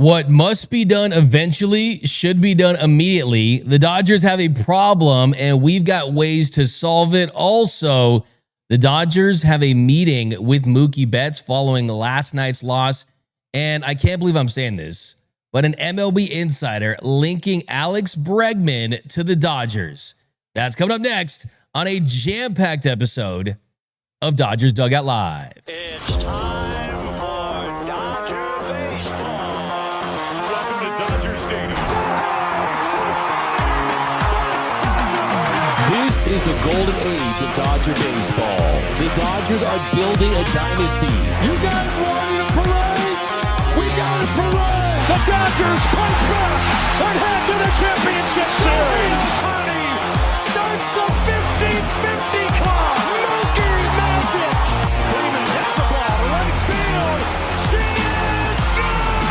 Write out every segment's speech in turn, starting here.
What must be done eventually should be done immediately. The Dodgers have a problem, and we've got ways to solve it. Also, the Dodgers have a meeting with Mookie Betts following last night's loss. And I can't believe I'm saying this, but an MLB insider linking Alex Bregman to the Dodgers. That's coming up next on a jam-packed episode of Dodgers Dugout Live. It's time for Dodger baseball. Welcome to Dodger Stadium. This is the golden age of Dodger baseball. The Dodgers are building a dynasty. You got it, Warrior Parade. We got it, Parade. The Dodgers punch back and head to the championship series. Ohtani starts the 50-50 clock. Mookie Magic. Freeman hits the ball to right field. She is gone.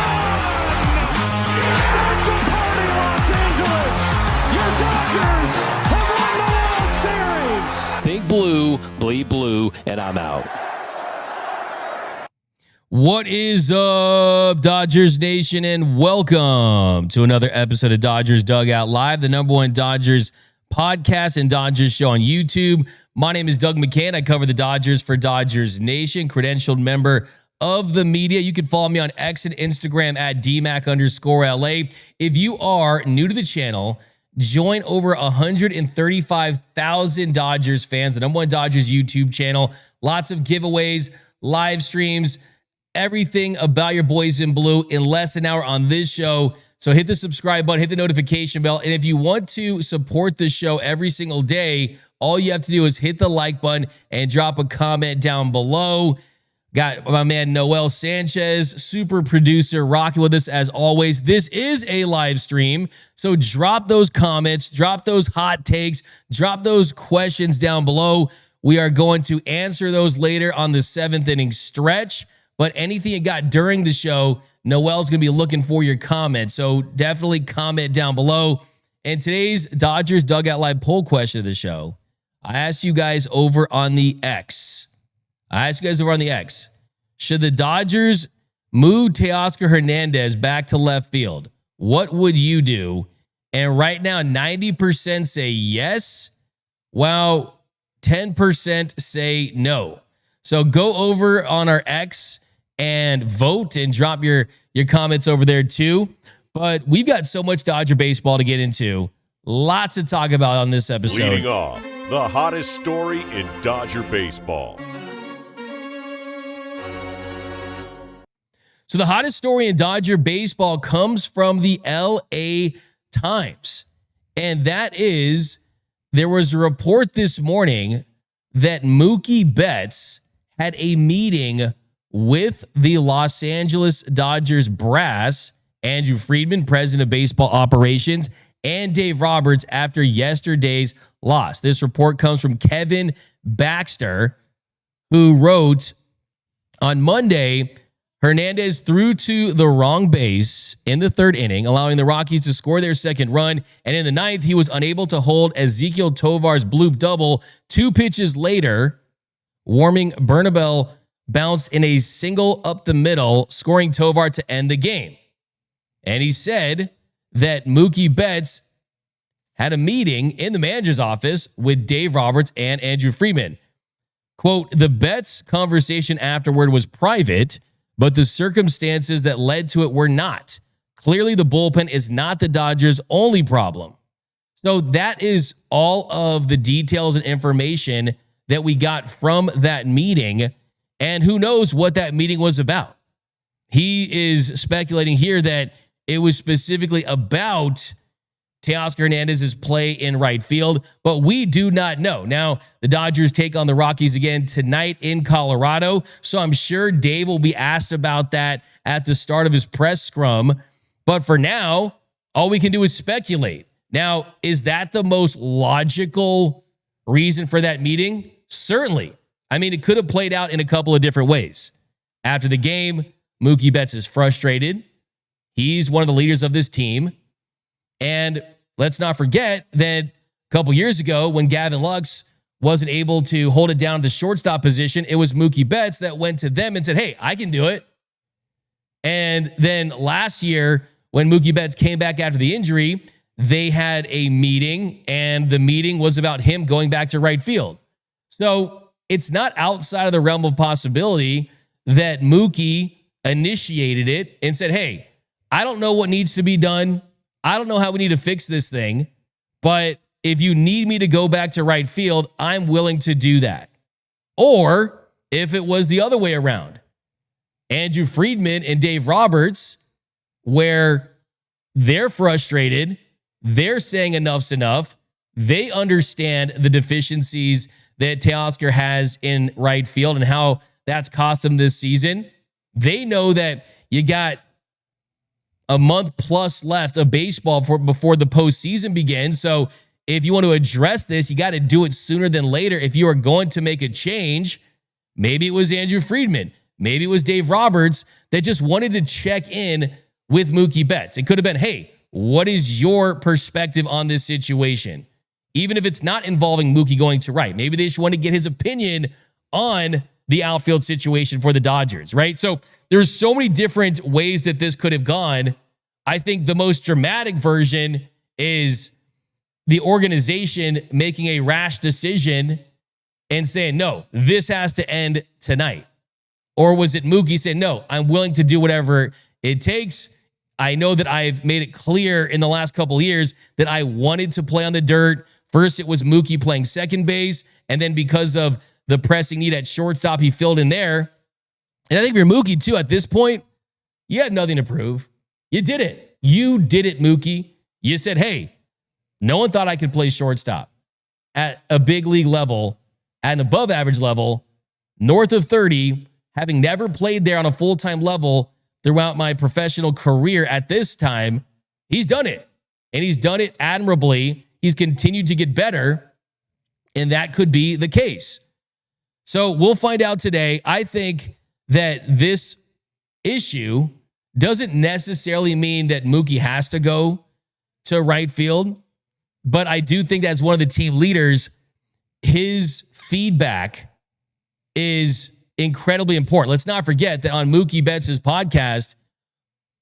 Start the party, Los Angeles. Your Dodgers have won the World Series. Think blue, bleed blue, and I'm out. What is up, Dodgers Nation, and welcome to another episode of Dodgers Dugout Live, the #1 Dodgers podcast and Dodgers show on YouTube. My name is Doug McKain. I cover the Dodgers for Dodgers Nation, credentialed member of the media. You can follow me on X and Instagram at DMAC_LA. If you are new to the channel, join over 135,000 Dodgers fans, the #1 Dodgers YouTube channel. Lots of giveaways, live streams, everything about your boys in blue in less than an hour on this show. So hit the subscribe button, hit the notification bell. And if you want to support the show every single day, all you have to do is hit the like button and drop a comment down below. Got my man Noel Sanchez, super producer, rocking with us as always. This is a live stream, so drop those comments, drop those hot takes, drop those questions down below. We are going to answer those later on the 7th inning stretch. But anything you got during the show, Noel's going to be looking for your comments. So definitely comment down below. And today's Dodgers Dugout Live poll question of the show, I asked you guys over on the X. Should the Dodgers move Teoscar Hernández back to left field? What would you do? And right now, 90% say yes, while 10% say no. So go over on our X and vote and drop your comments over there too. But we've got so much Dodger baseball to get into. Lots to talk about on this episode. Leading off, the hottest story in Dodger baseball. So the hottest story in Dodger baseball comes from the LA Times. And that is, there was a report this morning that Mookie Betts had a meeting with the Los Angeles Dodgers brass, Andrew Friedman, president of baseball operations, and Dave Roberts after yesterday's loss. This report comes from Kevin Baxter, who wrote, on Monday, Hernandez threw to the wrong base in the 3rd inning, allowing the Rockies to score their 2nd run. And in the 9th, he was unable to hold Ezequiel Tovar's bloop double. 2 pitches later, warming Bernabel bounced in a single up the middle, scoring Tovar to end the game. And he said that Mookie Betts had a meeting in the manager's office with Dave Roberts and Andrew Friedman. Quote, the Betts conversation afterward was private, but the circumstances that led to it were not. Clearly, the bullpen is not the Dodgers' only problem. So that is all of the details and information that we got from that meeting. And who knows what that meeting was about. He is speculating here that it was specifically about Teoscar Hernandez's play in right field, but we do not know. Now, the Dodgers take on the Rockies again tonight in Colorado, so I'm sure Dave will be asked about that at the start of his press scrum. But for now, all we can do is speculate. Now, is that the most logical reason for that meeting? Certainly. I mean, it could have played out in a couple of different ways. After the game, Mookie Betts is frustrated. He's one of the leaders of this team. And let's not forget that a couple years ago when Gavin Lux wasn't able to hold it down at the shortstop position, it was Mookie Betts that went to them and said, hey, I can do it. And then last year, when Mookie Betts came back after the injury, they had a meeting, and the meeting was about him going back to right field. So it's not outside of the realm of possibility that Mookie initiated it and said, hey, I don't know what needs to be done. I don't know how we need to fix this thing, but if you need me to go back to right field, I'm willing to do that. Or if it was the other way around, Andrew Friedman and Dave Roberts, where they're frustrated, they're saying enough's enough, they understand the deficiencies that Teoscar has in right field and how that's cost him this season. They know that you got a month plus left of baseball before the postseason begins. So if you want to address this, you got to do it sooner than later. If you are going to make a change, maybe it was Andrew Friedman, maybe it was Dave Roberts that just wanted to check in with Mookie Betts. It could have been, hey, what is your perspective on this situation? Even if it's not involving Mookie going to right, maybe they just want to get his opinion on the outfield situation for the Dodgers, right? So there's so many different ways that this could have gone. I think the most dramatic version is the organization making a rash decision and saying, no, this has to end tonight. Or was it Mookie saying, no, I'm willing to do whatever it takes. I know that I've made it clear in the last couple of years that I wanted to play on the dirt. First, it was Mookie playing second base. And then because of the pressing need at shortstop, he filled in there. And I think if you're Mookie too, at this point, you had nothing to prove. You did it. You did it, Mookie. You said, hey, no one thought I could play shortstop at a big league level, at an above average level, north of 30, having never played there on a full-time level throughout my professional career at this time. He's done it. And he's done it admirably. He's continued to get better. And that could be the case. So we'll find out today. I think that this issue doesn't necessarily mean that Mookie has to go to right field, but I do think that's one of the team leaders. His feedback is incredibly important. Let's not forget that on Mookie Betts' podcast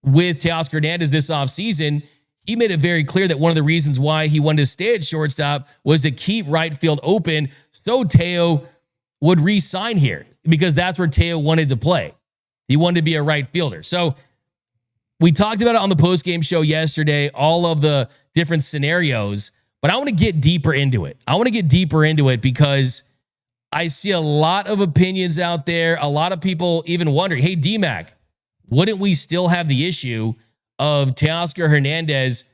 with Teoscar Hernandez this offseason, he made it very clear that one of the reasons why he wanted to stay at shortstop was to keep right field open so Teo would re-sign here, because that's where Teo wanted to play. He wanted to be a right fielder. So we talked about it on the postgame show yesterday, all of the different scenarios, but I want to get deeper into it. I want to get deeper into it because I see a lot of opinions out there, a lot of people even wondering, hey, D-Mac, wouldn't we still have the issue of Teoscar Hernandez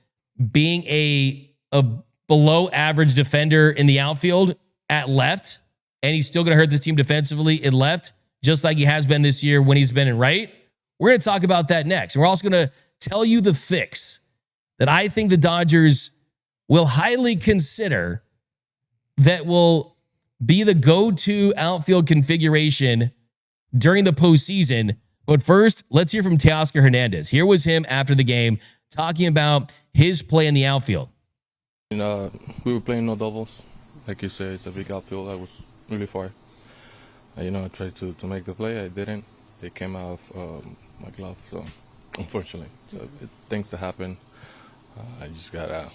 being a below average defender in the outfield at left, and he's still going to hurt this team defensively in left, just like he has been this year when he's been in right? We're going to talk about that next. We're also going to tell you the fix that I think the Dodgers will highly consider that will be the go-to outfield configuration during the postseason. But first, let's hear from Teoscar Hernandez. Here was him after the game talking about his play in the outfield. We were playing no doubles. Like you said, it's a big outfield. I was really far. I tried to make the play. I didn't. It came out of my glove, so unfortunately. So things to happen. I just got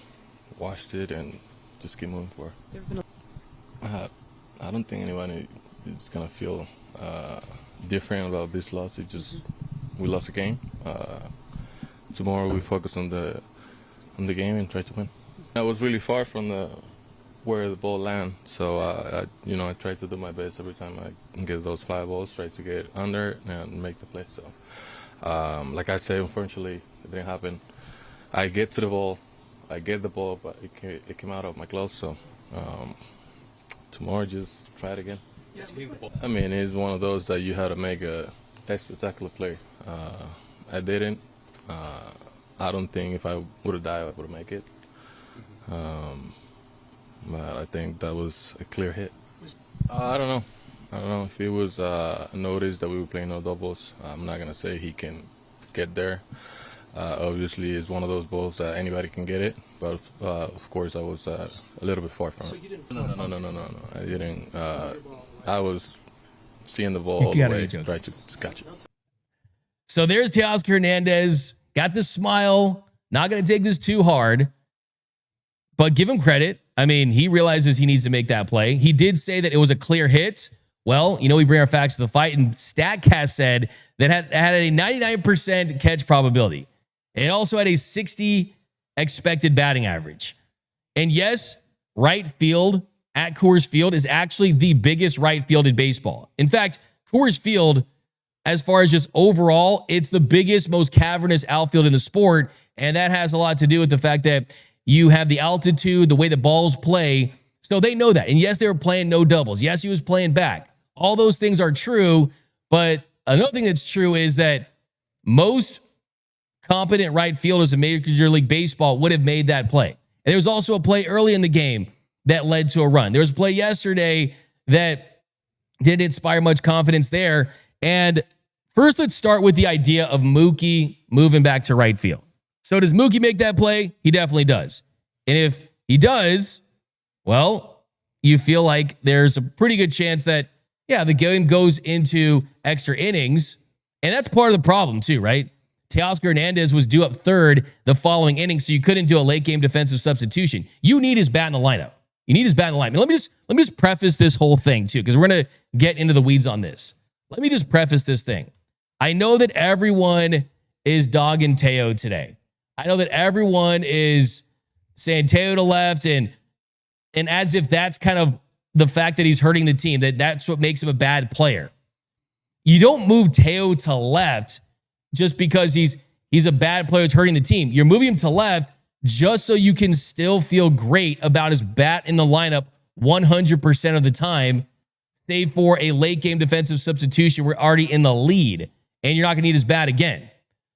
washed it and just keep moving forward. I don't think anyone is going to feel different about this loss. We lost a game. Tomorrow we focus on the game and try to win. I was really far from where the ball landed, so I tried to do my best every time I get those fly balls, try to get under and make the play. So, like I said, unfortunately, it didn't happen. I get to the ball, but it came out of my glove. So tomorrow, just try it again. I mean, it's one of those that you have to make a spectacular play. I didn't. I don't think if I would have died, I would have made it. But I think that was a clear hit. I don't know if it was a notice that we were playing no doubles. I'm not gonna say he can get there. Obviously, it's one of those balls that anybody can get it. But of course, I was a little bit far from it. So you didn't? No. I didn't. I was seeing the ball all the way, trying to catch it. So there's Teoscar Hernandez. Got the smile. Not going to take this too hard. But give him credit. I mean, he realizes he needs to make that play. He did say that it was a clear hit. Well, we bring our facts to the fight. And StatCast said that had a 99% catch probability. It also had a 60 expected batting average. And yes, right field at Coors Field is actually the biggest right field in baseball. In fact, Coors Field, as far as just overall, it's the biggest, most cavernous outfield in the sport. And that has a lot to do with the fact that you have the altitude, the way the balls play. So they know that. And yes, they were playing no doubles. Yes, he was playing back. All those things are true. But another thing that's true is that most competent right fielders in Major League Baseball would have made that play. And there was also a play early in the game that led to a run. There was a play yesterday that didn't inspire much confidence there. And first, let's start with the idea of Mookie moving back to right field. So does Mookie make that play? He definitely does. And if he does, well, you feel like there's a pretty good chance that, yeah, the game goes into extra innings. And that's part of the problem too, right? Teoscar Hernandez was due up third the following inning, so you couldn't do a late game defensive substitution. You need his bat in the lineup. You need his bat in the lineup. Let me just preface this whole thing too, because we're going to get into the weeds on this. Let me just preface this thing. I know that everyone is dogging Teo today. I know that everyone is saying Teo to left and as if that's kind of the fact that he's hurting the team, that's what makes him a bad player. You don't move Teo to left just because he's a bad player that's hurting the team. You're moving him to left just so you can still feel great about his bat in the lineup 100% of the time, save for a late game defensive substitution. We're already in the lead, and you're not going to need his bat again.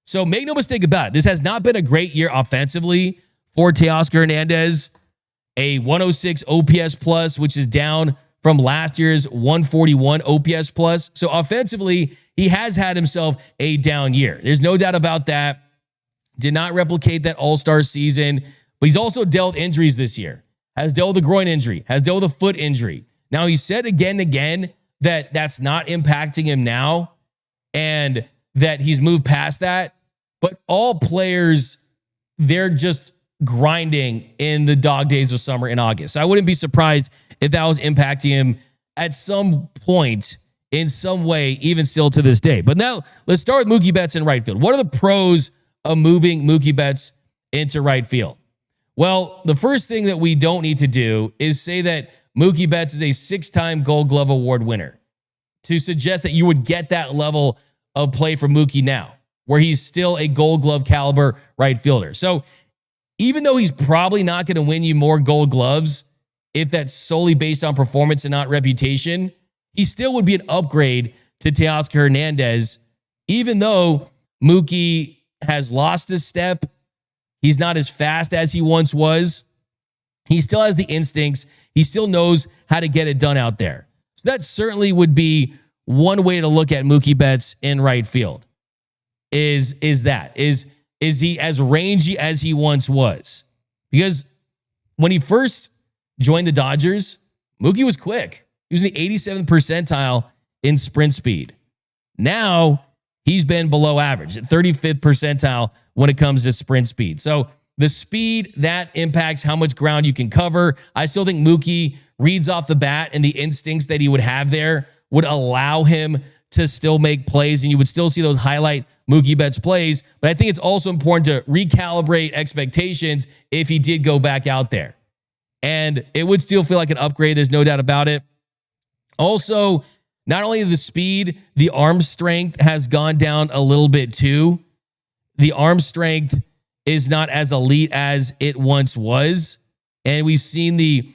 So make no mistake about it. This has not been a great year offensively for Teoscar Hernandez. A 106 OPS plus, which is down from last year's 141 OPS plus. So offensively, he has had himself a down year. There's no doubt about that. Did not replicate that all-star season, but he's also dealt injuries this year. Has dealt with a groin injury, has dealt with a foot injury. Now, he said again and again that that's not impacting him now and that he's moved past that. But all players, they're just grinding in the dog days of summer in August. So I wouldn't be surprised if that was impacting him at some point in some way, even still to this day. But now let's start with Mookie Betts in right field. What are the pros of moving Mookie Betts into right field? Well, the first thing that we don't need to do is say that Mookie Betts is a 6-time Gold Glove Award winner to suggest that you would get that level of play from Mookie now, where he's still a Gold Glove caliber right fielder. So even though he's probably not going to win you more Gold Gloves, if that's solely based on performance and not reputation, he still would be an upgrade to Teoscar Hernandez, even though Mookie has lost his step. He's not as fast as he once was. He still has the instincts. He still knows how to get it done out there. So that certainly would be one way to look at Mookie Betts in right field. Is he as rangy as he once was? Because when he first joined the Dodgers, Mookie was quick. He was in the 87th percentile in sprint speed. Now he's been below average at 35th percentile when it comes to sprint speed. So the speed, that impacts how much ground you can cover. I still think Mookie reads off the bat, and the instincts that he would have there would allow him to still make plays, and you would still see those highlight Mookie Betts plays. But I think it's also important to recalibrate expectations if he did go back out there. And it would still feel like an upgrade. There's no doubt about it. Also, not only the speed, the arm strength has gone down a little bit too. The arm strength is not as elite as it once was. And we've seen the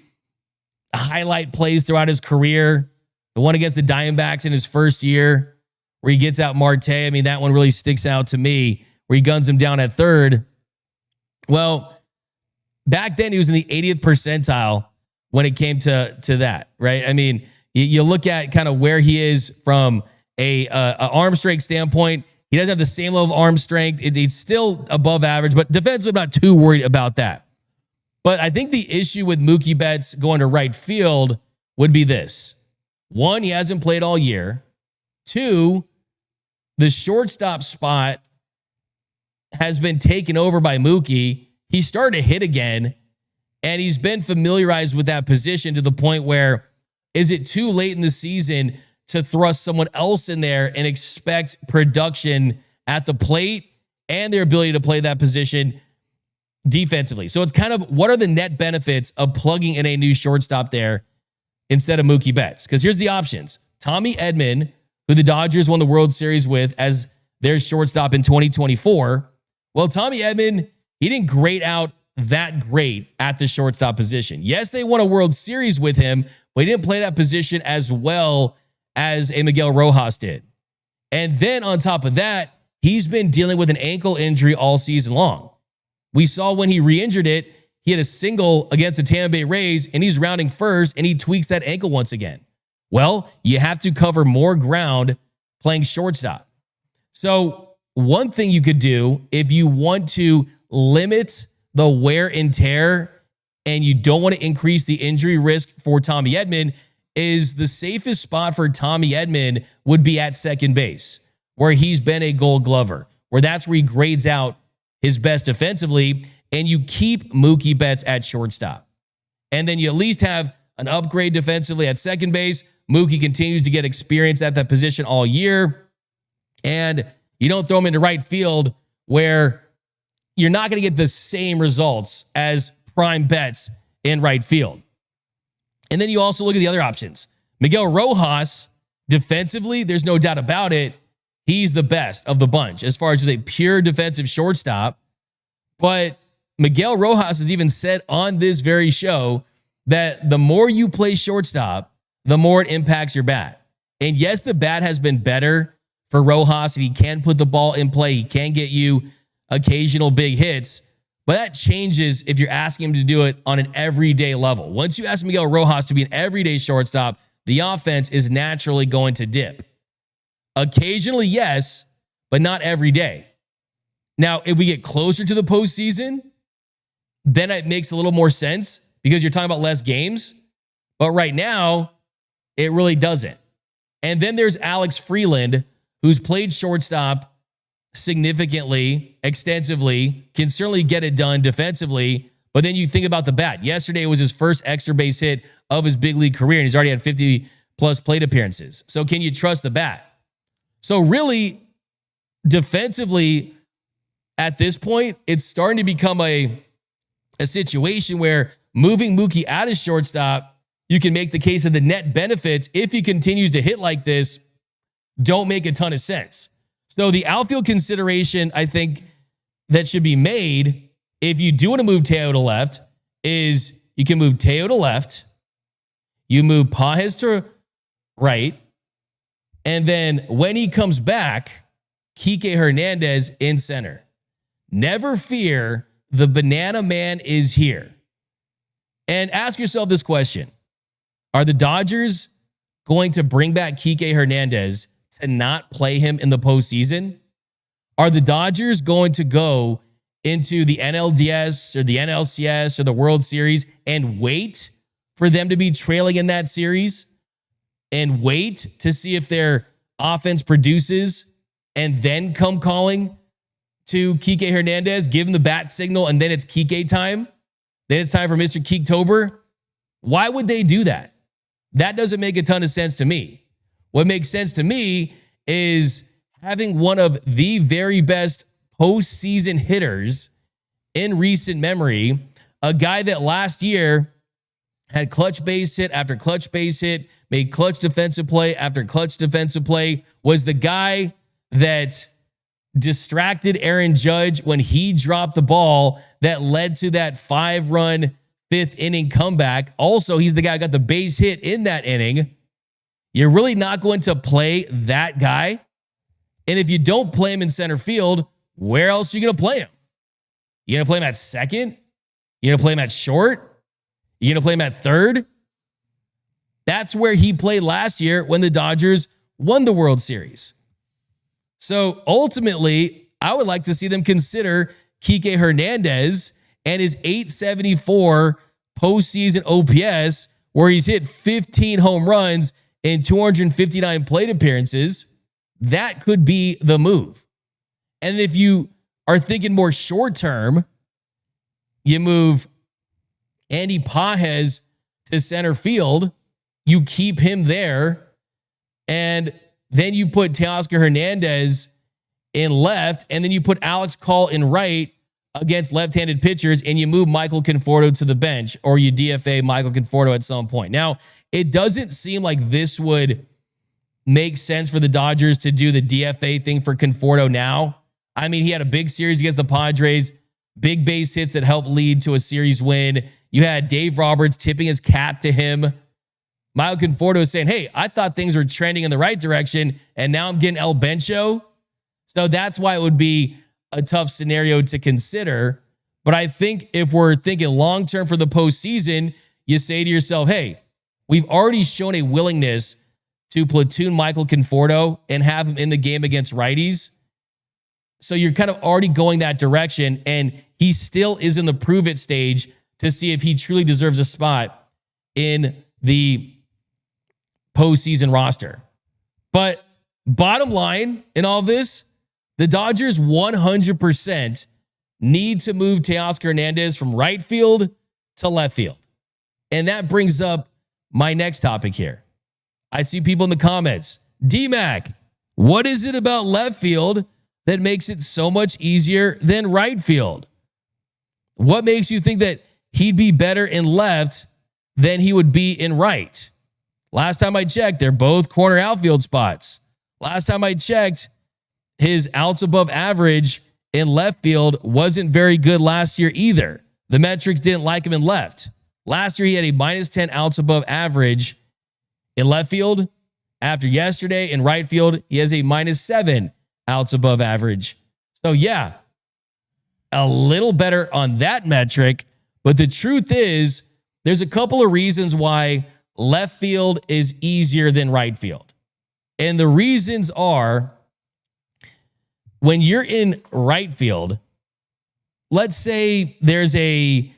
highlight plays throughout his career. The one against the Diamondbacks in his first year where he gets out Marte. I mean, that one really sticks out to me, where he guns him down at third. Well, back then he was in the 80th percentile when it came to that, right? I mean, you look at kind of where he is from a arm strength standpoint. He doesn't have the same level of arm strength. It's still above average, but defensively, I'm not too worried about that. But I think the issue with Mookie Betts going to right field would be this. One, he hasn't played all year. Two, the shortstop spot has been taken over by Mookie. He started to hit again, and he's been familiarized with that position to the point where, is it too late in the season to thrust someone else in there and expect production at the plate and their ability to play that position defensively? So it's kind of, what are the net benefits of plugging in a new shortstop there instead of Mookie Betts? Because here's the options. Tommy Edman, who the Dodgers won the World Series with as their shortstop in 2024. Well, Tommy Edman, he didn't grade out that great at the shortstop position. Yes, they won a World Series with him, but he didn't play that position as well as a Miguel Rojas did. And then on top of that, he's been dealing with an ankle injury all season long. We saw when he re-injured it, he had a single against the Tampa Bay Rays, and he's rounding first, and he tweaks that ankle once again. Well, you have to cover more ground playing shortstop. So one thing you could do if you want to limit the wear and tear and you don't want to increase the injury risk for Tommy Edman is the safest spot for Tommy Edman would be at second base, where he's been a Gold Glover, where that's where he grades out his best defensively, and you keep Mookie Betts at shortstop. And then you at least have an upgrade defensively at second base. Mookie continues to get experience at that position all year. And you don't throw him into right field where you're not going to get the same results as prime Betts in right field. And then you also look at the other options. Miguel Rojas, defensively, there's no doubt about it, he's the best of the bunch as far as just a pure defensive shortstop. But Miguel Rojas has even said on this very show that the more you play shortstop, the more it impacts your bat. And yes, the bat has been better for Rojas, and he can put the ball in play. He can get you occasional big hits, but that changes if you're asking him to do it on an everyday level. Once you ask Miguel Rojas to be an everyday shortstop, the offense is naturally going to dip. Occasionally, yes, but not every day. Now, if we get closer to the postseason, then it makes a little more sense because you're talking about less games. But right now, it really doesn't. And then there's Alex Freeland, who's played shortstop significantly, extensively, can certainly get it done defensively. But then you think about the bat. Yesterday was his first extra base hit of his big league career, and he's already had 50 plus plate appearances. So can you trust the bat? So really, defensively, at this point, it's starting to become a situation where moving Mookie out of shortstop, you can make the case of the net benefits, if he continues to hit like this, don't make a ton of sense. So the outfield consideration, I think, that should be made if you do want to move Teo to left is you can move Teo to left, you move Pages to right, and then when he comes back, Kike Hernandez in center. Never fear, the banana man is here. And ask yourself this question. Are the Dodgers going to bring back Kike Hernandez to not play him in the postseason? Are the Dodgers going to go into the NLDS or the NLCS or the World Series and wait for them to be trailing in that series and wait to see if their offense produces and then come calling to Kike Hernandez, give him the bat signal, and then it's Kike time? Then it's time for Mr. Keektober? Why would they do that? That doesn't make a ton of sense to me. What makes sense to me is having one of the very best postseason hitters in recent memory, a guy that last year had clutch base hit after clutch base hit, made clutch defensive play after clutch defensive play, was the guy that distracted Aaron Judge when he dropped the ball that led to that 5-run fifth inning comeback. Also, he's the guy who got the base hit in that inning. You're really not going to play that guy. And if you don't play him in center field, where else are you going to play him? You going to play him at second? You going to play him at short? You going to play him at third? That's where he played last year when the Dodgers won the World Series. So ultimately, I would like to see them consider Kike Hernandez and his .874 postseason OPS, where he's hit 15 home runs in 259 plate appearances. that could be the move. And if you are thinking more short term, you move Andy Pages to center field, you keep him there, and then you put Teoscar Hernandez in left, and then you put Alex Call in right against left-handed pitchers, and you move Michael Conforto to the bench, or you DFA Michael Conforto at some point. Now, it doesn't seem like this would make sense for the Dodgers to do the DFA thing for Conforto now. I mean, he had a big series against the Padres, big base hits that helped lead to a series win. You had Dave Roberts tipping his cap to him. Michael Conforto saying, hey, I thought things were trending in the right direction, and now I'm getting El Bencho. So that's why it would be a tough scenario to consider. But I think if we're thinking long-term for the postseason, you say to yourself, hey, we've already shown a willingness to platoon Michael Conforto and have him in the game against righties. So you're kind of already going that direction, and he still is in the prove-it stage to see if he truly deserves a spot in the postseason roster. But bottom line in all of this, the Dodgers 100% need to move Teoscar Hernandez from right field to left field. And that brings up my next topic here. I see people in the comments, D-Mac, what is it about left field that makes it so much easier than right field? What makes you think that he'd be better in left than he would be in right? Last time I checked, they're both corner outfield spots. Last time I checked, his outs above average in left field wasn't very good last year either. The metrics didn't like him in left. Last year, he had a -10 outs above average in left field. After yesterday, in right field, he has a -7 outs above average. So yeah, a little better on that metric. But the truth is, there's a couple of reasons why left field is easier than right field. And the reasons are, when you're in right field, let's say there's a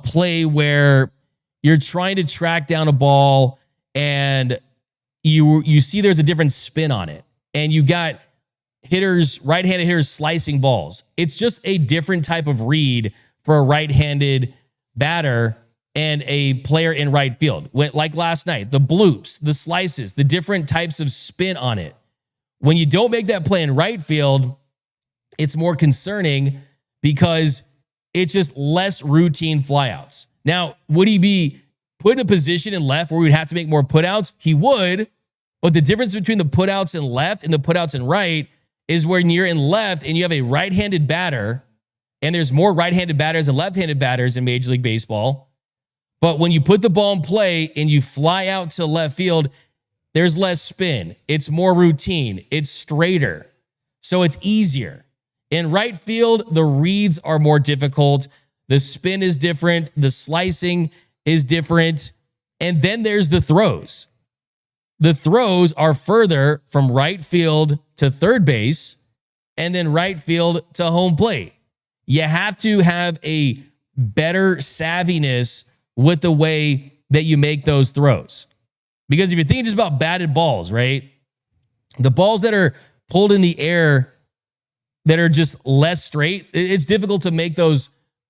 play where you're trying to track down a ball and you see there's a different spin on it, and you got hitters, right-handed hitters slicing balls. It's just a different type of read for a right-handed batter and a player in right field. Like last night, the bloops, the slices, the different types of spin on it. When you don't make that play in right field, it's more concerning because it's just less routine flyouts. Now, would he be put in a position in left where we'd have to make more putouts? He would, but the difference between the putouts in left and the putouts in right is when you're in left and you have a right-handed batter, and there's more right-handed batters and left-handed batters in Major League Baseball. But when you put the ball in play and you fly out to left field, there's less spin. It's more routine. It's straighter. So it's easier. In right field, the reads are more difficult. The spin is different. The slicing is different. And then there's the throws. The throws are further from right field to third base and then right field to home plate. You have to have a better savviness with the way that you make those throws. Because if you're thinking just about batted balls, right? The balls that are pulled in the air that are just less straight, it's difficult to make those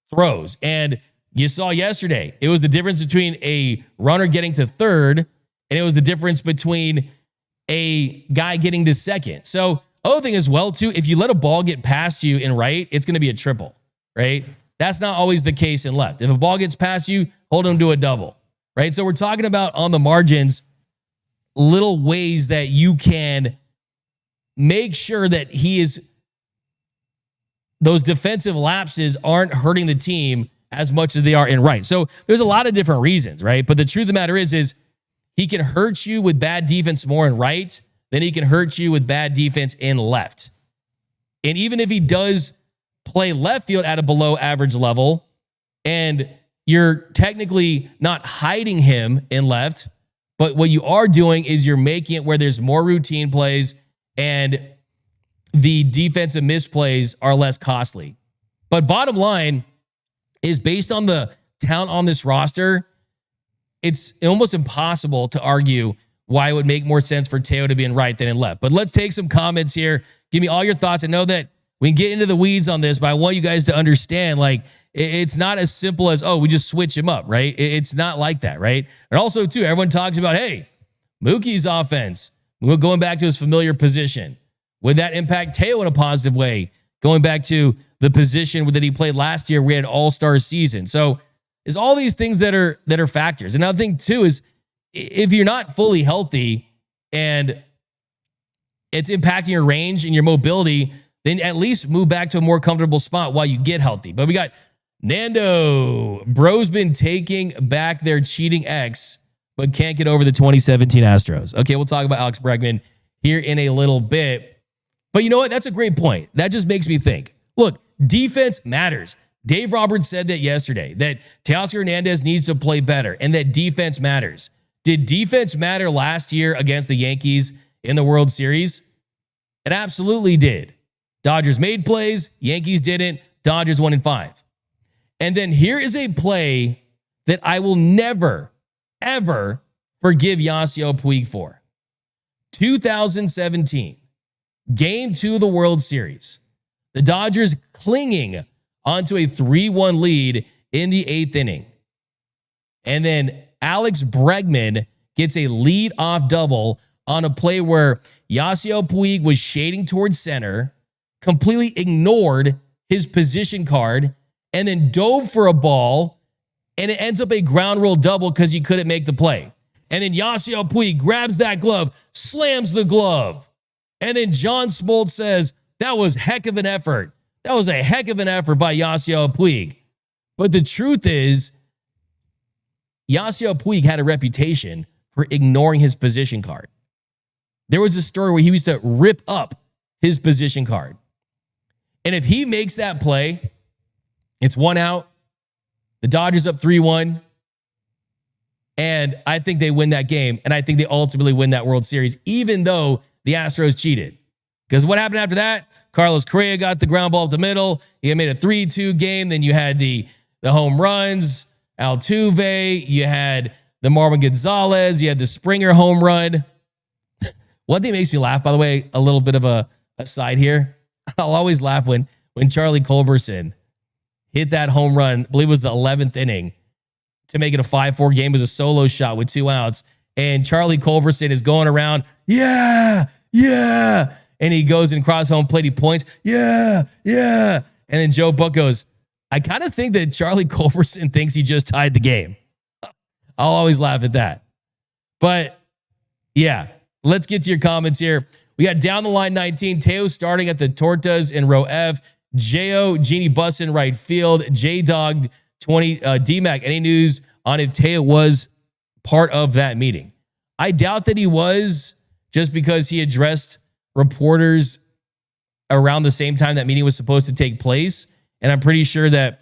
throws. And you saw yesterday, it was the difference between a runner getting to third and it was the difference between a guy getting to second. So, other thing as well, too, if you let a ball get past you in right, it's going to be a triple, right? That's not always the case in left. If a ball gets past you, hold him to a double, right? So we're talking about on the margins, little ways that you can make sure that those defensive lapses aren't hurting the team as much as they are in right. So there's a lot of different reasons, right? But the truth of the matter is he can hurt you with bad defense more in right than he can hurt you with bad defense in left. And even if he does play left field at a below average level and you're technically not hiding him in left, but what you are doing is you're making it where there's more routine plays and the defensive misplays are less costly. But bottom line is, based on the talent on this roster, it's almost impossible to argue why it would make more sense for Teo to be in right than in left. But let's take some comments here. Give me all your thoughts. I know that we can get into the weeds on this, but I want you guys to understand, like, it's not as simple as, oh, we just switch him up, right? It's not like that, right? And also, too, everyone talks about, hey, Mookie's offense, we're going back to his familiar position. Would that impact Teo in a positive way? Going back to the position that he played last year, we had an all-star season. So there's all these things that are factors. Another thing, too, is if you're not fully healthy and it's impacting your range and your mobility, then at least move back to a more comfortable spot while you get healthy. But we got Nando. Bro's been taking back their cheating ex, but can't get over the 2017 Astros. Okay, we'll talk about Alex Bregman here in a little bit. But you know what? That's a great point. That just makes me think. Look, defense matters. Dave Roberts said that yesterday, that Teoscar Hernandez needs to play better and that defense matters. Did defense matter last year against the Yankees in the World Series? It absolutely did. Dodgers made plays, Yankees didn't. Dodgers won in 5. And then here is a play that I will never, ever forgive Yasiel Puig for. 2017, Game 2 of the World Series. The Dodgers clinging onto a 3-1 lead in the 8th inning. And then Alex Bregman gets a lead-off double on a play where Yasiel Puig was shading towards center, completely ignored his position card, and then dove for a ball, and it ends up a ground rule double because he couldn't make the play. And then Yasiel Puig grabs that glove, slams the glove. And then John Smoltz says, that was heck of an effort. That was a heck of an effort by Yasiel Puig. But the truth is, Yasiel Puig had a reputation for ignoring his position card. There was a story where he used to rip up his position card. And if he makes that play, it's 1 out. The Dodgers up 3-1. And I think they win that game. And I think they ultimately win that World Series, even though the Astros cheated. Because what happened after that? Carlos Correa got the ground ball up the middle. He made a 3-2 game. Then you had the home runs, Altuve. You had the Marvin Gonzalez. You had the Springer home run. One thing makes me laugh, by the way, a little bit of a side here. I'll always laugh when Charlie Culberson hit that home run, I believe it was the 11th inning, to make it a 5-4 game. It was a solo shot with 2 outs. And Charlie Culberson is going around, yeah. And he goes and cross home plate. He points, yeah. And then Joe Buck goes, I kind of think that Charlie Culberson thinks he just tied the game. I'll always laugh at that. But yeah, let's get to your comments here. We got down the line 19, Teo starting at the Tortas in row F, J.O. Jeannie Bussin right field, J-Dog 20, D-Mac. Any news on if Teo was part of that meeting? I doubt that he was, just because he addressed reporters around the same time that meeting was supposed to take place. And I'm pretty sure that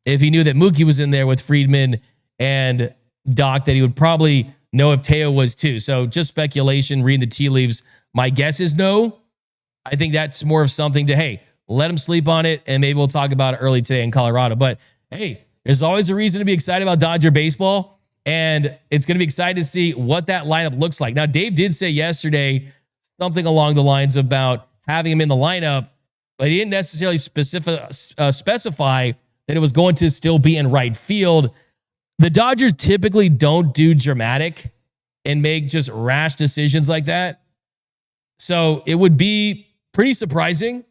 if he knew that Mookie was in there with Friedman and Doc, that he would probably know if Teo was too. So just speculation, reading the tea leaves. My guess is no. I think that's more of something to, hey, let him sleep on it, and maybe we'll talk about it early today in Colorado. But hey, there's always a reason to be excited about Dodger baseball, and it's going to be exciting to see what that lineup looks like. Now, Dave did say yesterday something along the lines about having him in the lineup, but he didn't necessarily specify that it was going to still be in right field. The Dodgers typically don't do dramatic and make just rash decisions like that. So it would be pretty surprising,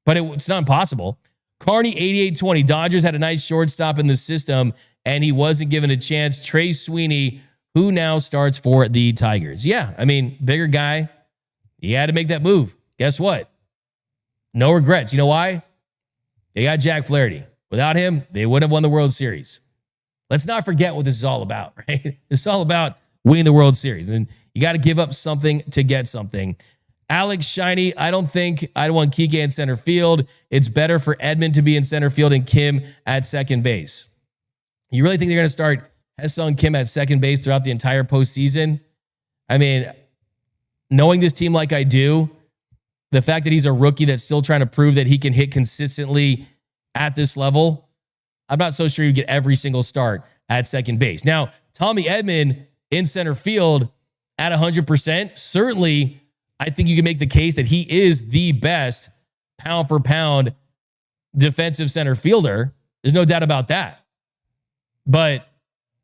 but it's not impossible. Carney, 8820. Dodgers had a nice shortstop in the system, and he wasn't given a chance. Trey Sweeney, who now starts for the Tigers. Yeah, I mean, bigger guy. He had to make that move. Guess what? No regrets. You know why? They got Jack Flaherty. Without him, they wouldn't have won the World Series. Let's not forget what this is all about, right? It's all about winning the World Series. And you got to give up something to get something. Alex Shiny, I don't think I'd want Kike in center field. It's better for Edman to be in center field and Kim at second base. You really think they're going to start Ha-Seong Kim at second base throughout the entire postseason? I mean, knowing this team like I do, the fact that he's a rookie that's still trying to prove that he can hit consistently at this level, I'm not so sure you get every single start at second base. Now, Tommy Edman in center field, at 100%. Certainly, I think you can make the case that he is the best pound for pound defensive center fielder. There's no doubt about that. But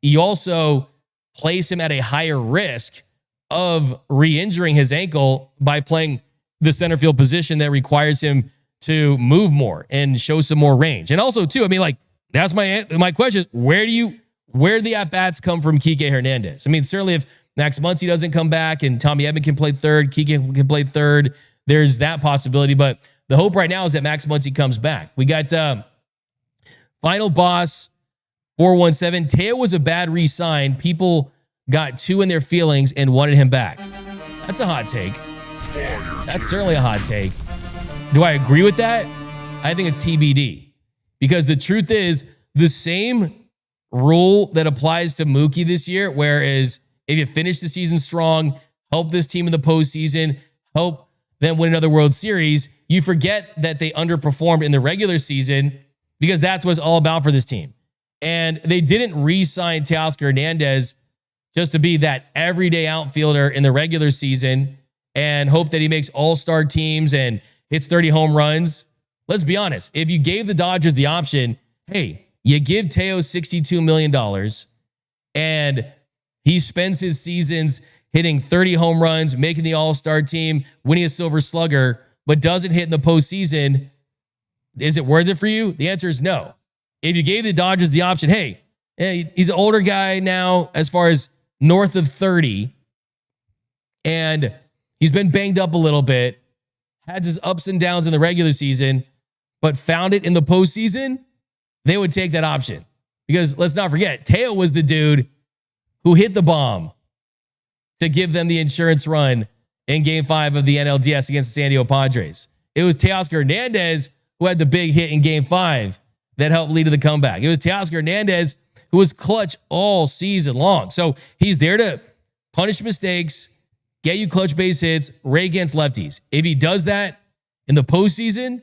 you also place him at a higher risk of re-injuring his ankle by playing the center field position that requires him to move more and show some more range. And also, too, I mean, like, that's my question. Where do the at-bats come from Kike Hernandez? I mean, certainly if Max Muncy doesn't come back and Tommy Edman can play third, Kike can play third, there's that possibility. But the hope right now is that Max Muncy comes back. We got Final Boss 417. Teo was a bad re-sign. People got too in their feelings and wanted him back. That's a hot take. That's certainly a hot take. Do I agree with that? I think it's TBD. Because the truth is, the same rule that applies to Mookie this year, whereas if you finish the season strong, help this team in the postseason, help them win another World Series, you forget that they underperformed in the regular season because that's what it's all about for this team. And they didn't re-sign Teoscar Hernandez just to be that everyday outfielder in the regular season and hope that he makes all-star teams and hits 30 home runs. Let's be honest. If you gave the Dodgers the option, hey, you give Teo $62 million and he spends his seasons hitting 30 home runs, making the all-star team, winning a Silver Slugger, but doesn't hit in the postseason, is it worth it for you? The answer is no. If you gave the Dodgers the option, hey, he's an older guy now as far as north of 30, and he's been banged up a little bit, had his ups and downs in the regular season, but found it in the postseason, they would take that option. Because let's not forget, Teo was the dude who hit the bomb to give them the insurance run in Game 5 of the NLDS against the San Diego Padres. It was Teoscar Hernandez who had the big hit in Game 5 that helped lead to the comeback. It was Teoscar Hernandez who was clutch all season long. So he's there to punish mistakes, get you clutch base hits, rake against lefties. If he does that in the postseason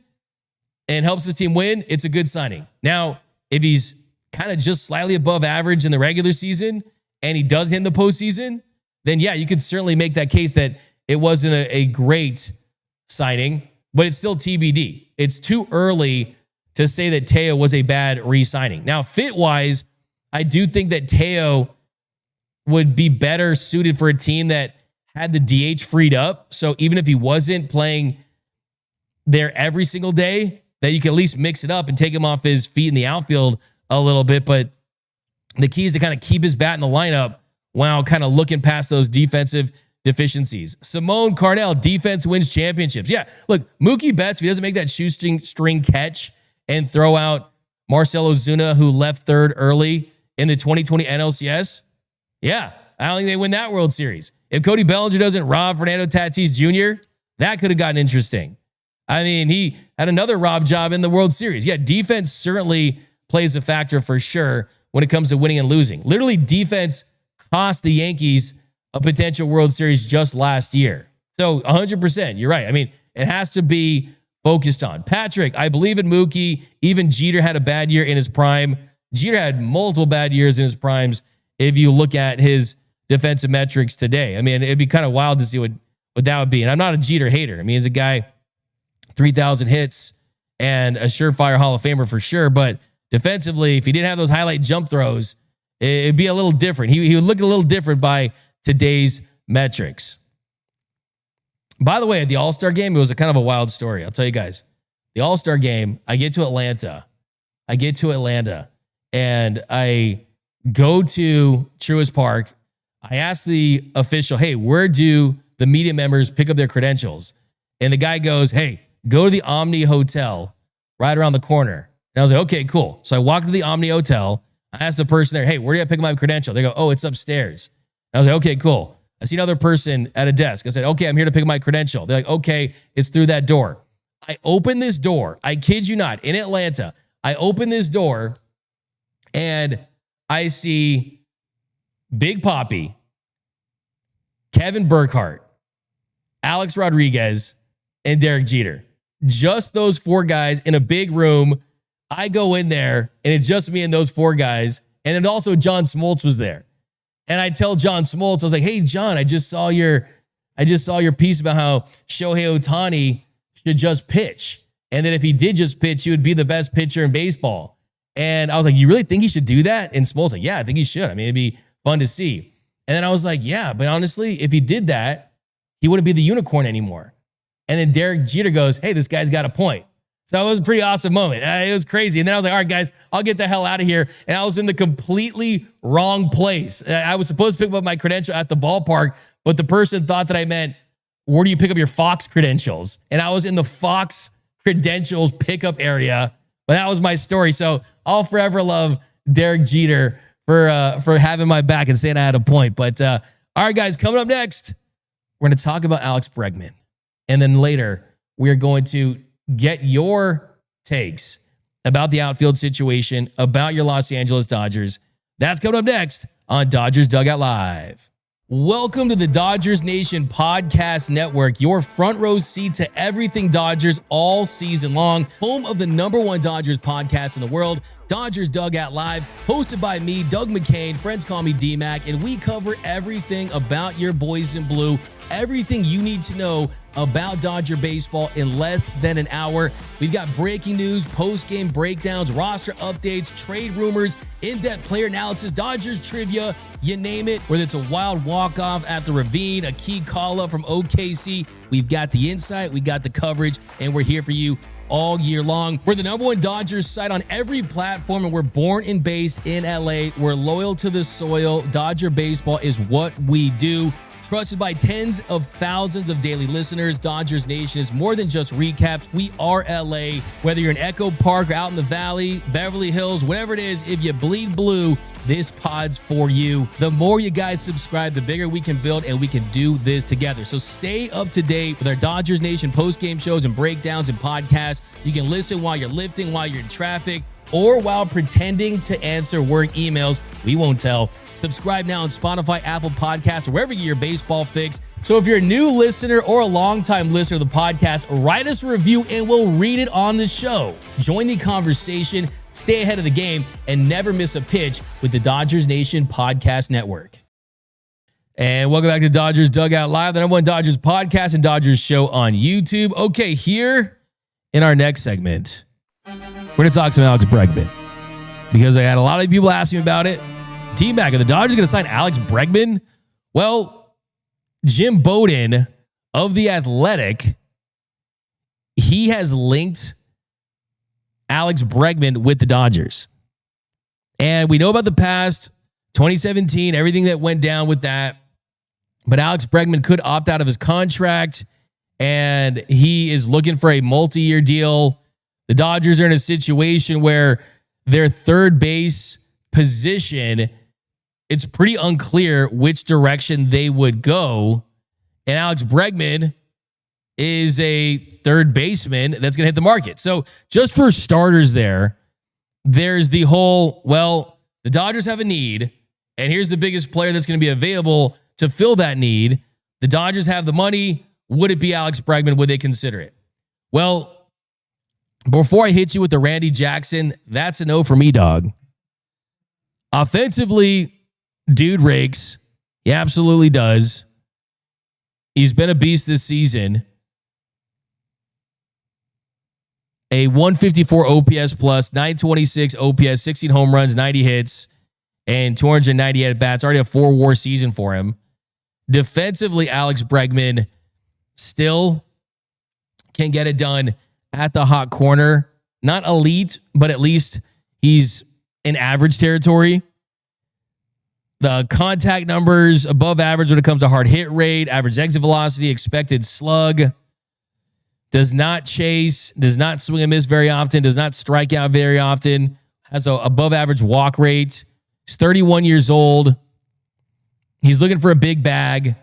and helps his team win, it's a good signing. Now, if he's kind of just slightly above average in the regular season and he doesn't hit in the postseason, then yeah, you could certainly make that case that it wasn't a great signing, but it's still TBD. It's too early to say that Teo was a bad re-signing. Now, fit-wise, I do think that Teo would be better suited for a team that had the DH freed up. So even if he wasn't playing there every single day, that you can at least mix it up and take him off his feet in the outfield a little bit. But the key is to kind of keep his bat in the lineup while kind of looking past those defensive deficiencies. Simone Carnell, defense wins championships. Yeah, look, Mookie Betts, if he doesn't make that shoestring catch and throw out Marcell Ozuna, who left third early in the 2020 NLCS, yeah, I don't think they win that World Series. If Cody Bellinger doesn't rob Fernando Tatis Jr., that could have gotten interesting. I mean, he had another rob job in the World Series. Yeah, defense certainly plays a factor for sure when it comes to winning and losing. Literally, defense cost the Yankees a potential World Series just last year. So 100%, you're right. I mean, it has to be focused on. Patrick, I believe in Mookie. Even Jeter had a bad year in his prime. Jeter had multiple bad years in his primes if you look at his defensive metrics today. I mean, it'd be kind of wild to see what that would be. And I'm not a Jeter hater. I mean, he's a guy, 3,000 hits and a surefire Hall of Famer for sure. But defensively, if he didn't have those highlight jump throws, it'd be a little different. He would look a little different by today's metrics. By the way, at the All-Star game, it was a kind of a wild story. I'll tell you guys. The All-Star game, I get to Atlanta and I go to Truist Park. I ask the official, hey, where do the media members pick up their credentials? And the guy goes, hey, go to the Omni Hotel right around the corner. And I was like, okay, cool. So I walk to the Omni Hotel. I asked the person there, hey, where do I pick up my credential? They go, oh, it's upstairs. And I was like, okay, cool. I see another person at a desk. I said, okay, I'm here to pick up my credential. They're like, okay, it's through that door. I open this door. I kid you not, in Atlanta. I open this door and I see Big Papi, Kevin Burkhardt, Alex Rodriguez, and Derek Jeter. Just those four guys in a big room. I go in there and it's just me and those four guys. And then also John Smoltz was there. And I tell John Smoltz, I was like, hey, John, I just saw your piece about how Shohei Ohtani should just pitch. And then if he did just pitch, he would be the best pitcher in baseball. And I was like, you really think he should do that? And Smoltz like, yeah, I think he should. I mean, it'd be fun to see. And then I was like, yeah, but honestly, if he did that, he wouldn't be the unicorn anymore. And then Derek Jeter goes, hey, this guy's got a point. So it was a pretty awesome moment. It was crazy. And then I was like, all right, guys, I'll get the hell out of here. And I was in the completely wrong place. I was supposed to pick up my credential at the ballpark, but the person thought that I meant, where do you pick up your Fox credentials? And I was in the Fox credentials pickup area. But that was my story. So I'll forever love Derek Jeter for having my back and saying I had a point. But all right, guys, coming up next, we're going to talk about Alex Bregman. And then later, we are going to get your takes about the outfield situation, about your Los Angeles Dodgers. That's coming up next on Dodgers Dugout Live. Welcome to the Dodgers Nation Podcast Network, your front row seat to everything Dodgers all season long. Home of the #1 Dodgers podcast in the world, Dodgers Dugout Live, hosted by me, Doug McKain. Friends call me D-Mac, and we cover everything about your boys in blue, everything you need to know about Dodger baseball in less than an hour. We've got breaking news, post-game breakdowns, roster updates, trade rumors, in-depth player analysis, Dodgers trivia, you name it. Whether it's a wild walk-off at the Ravine, a key call-up from OKC, we've got the insight, we got the coverage, and we're here for you all year long. We're the #1 Dodgers site on every platform, and we're born and based in LA. We're loyal to the soil. Dodger baseball is what we do. Trusted by tens of thousands of daily listeners, Dodgers Nation is more than just recaps. We are LA. Whether you're in Echo Park or out in the Valley, Beverly Hills, whatever it is, if you bleed blue, this pod's for you. The more you guys subscribe, the bigger we can build, and we can do this together. So stay up to date with our Dodgers Nation post-game shows and breakdowns and podcasts. You can listen while you're lifting, while you're in traffic, or while pretending to answer work emails. We won't tell. Subscribe now on Spotify, Apple Podcasts, or wherever you get your baseball fix. So if you're a new listener or a longtime listener to the podcast, write us a review and we'll read it on the show. Join the conversation, stay ahead of the game, and never miss a pitch with the Dodgers Nation Podcast Network. And welcome back to Dodgers Dugout Live, the #1 Dodgers podcast and Dodgers show on YouTube. Okay, here in our next segment, we're going to talk to Alex Bregman because I had a lot of people asking me about it. D-Mac, are the Dodgers going to sign Alex Bregman? Well, Jim Bowden of The Athletic, he has linked Alex Bregman with the Dodgers. And we know about the past, 2017, everything that went down with that. But Alex Bregman could opt out of his contract, and he is looking for a multi-year deal. The Dodgers are in a situation where their third base position, it's pretty unclear which direction they would go. And Alex Bregman is a third baseman that's going to hit the market. So just for starters there's the whole, well, the Dodgers have a need, and here's the biggest player that's going to be available to fill that need. The Dodgers have the money. Would it be Alex Bregman? Would they consider it? Well, before I hit you with the Randy Jackson, that's a no for me, dog. Offensively, dude rakes. He absolutely does. He's been a beast this season. A 154 OPS plus, 926 OPS, 16 home runs, 90 hits, and 290 at-bats. Already a 4-WAR season for him. Defensively, Alex Bregman still can get it done at the hot corner. Not elite, but at least he's in average territory. The contact numbers above average when it comes to hard hit rate, average exit velocity, expected slug. Does not chase, does not swing and miss very often, does not strike out very often, has an above average walk rate. He's 31 years old. He's looking for a big bag,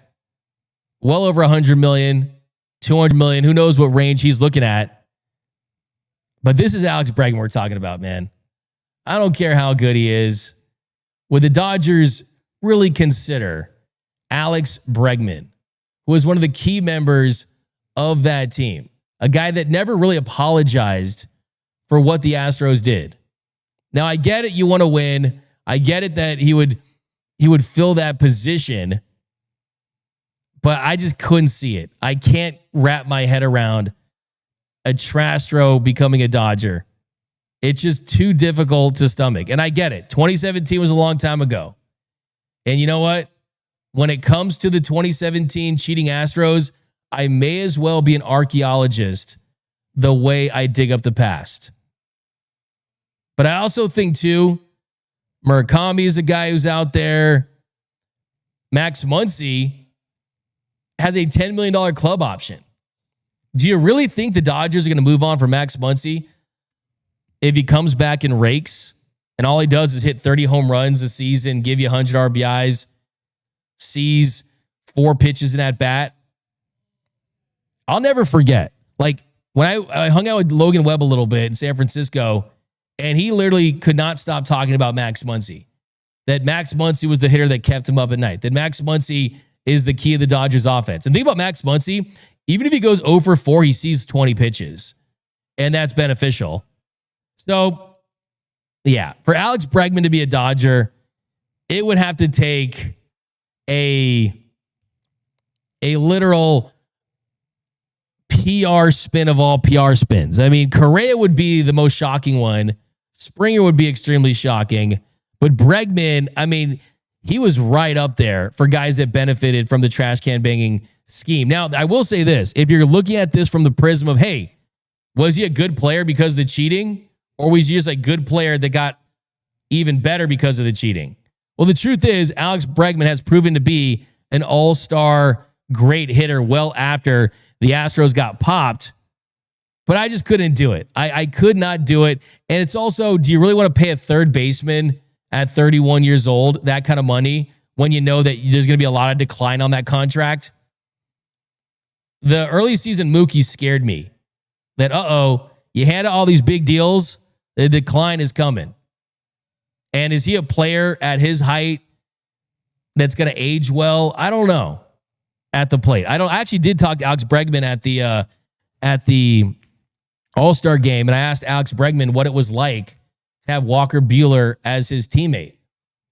well over 100 million, 200 million. Who knows what range he's looking at. But this is Alex Bregman we're talking about, man. I don't care how good he is. Would the Dodgers really consider Alex Bregman, who was one of the key members of that team? A guy that never really apologized for what the Astros did. Now, I get it. You want to win. I get it that he would he would fill that position, but I just couldn't see it. I can't wrap my head around a trash throw becoming a Dodger. It's just too difficult to stomach. And I get it. 2017 was a long time ago. And you know what? When it comes to the 2017 cheating Astros, I may as well be an archaeologist the way I dig up the past. But I also think, too, Murakami is a guy who's out there. Max Muncy has a $10 million club option. Do you really think the Dodgers are going to move on for Max Muncy if he comes back and rakes and all he does is hit 30 home runs a season, give you 100 RBIs, sees 4 pitches in at bat? I'll never forget. Like when I hung out with Logan Webb a little bit in San Francisco, and he literally could not stop talking about Max Muncy. That Max Muncy was the hitter that kept him up at night. That Max Muncy is the key of the Dodgers offense. And think about Max Muncy, even if he goes 0 for 4, he sees 20 pitches. And that's beneficial. So, yeah, for Alex Bregman to be a Dodger, it would have to take a literal PR spin of all PR spins. I mean, Correa would be the most shocking one. Springer would be extremely shocking. But Bregman, I mean, he was right up there for guys that benefited from the trash can banging scheme. Now, I will say this. If you're looking at this from the prism of, hey, was he a good player because of the cheating? Or was he just a good player that got even better because of the cheating? Well, the truth is, Alex Bregman has proven to be an all-star great hitter well after the Astros got popped. But I just couldn't do it. I could not do it. And it's also, do you really want to pay a third baseman at 31 years old that kind of money when you know that there's going to be a lot of decline on that contract? The early season Mookie scared me. That, you had all these big deals, the decline is coming. And is he a player at his height that's going to age well? I don't know. At the plate. I actually did talk to Alex Bregman at the All-Star game, and I asked Alex Bregman what it was like to have Walker Buehler as his teammate.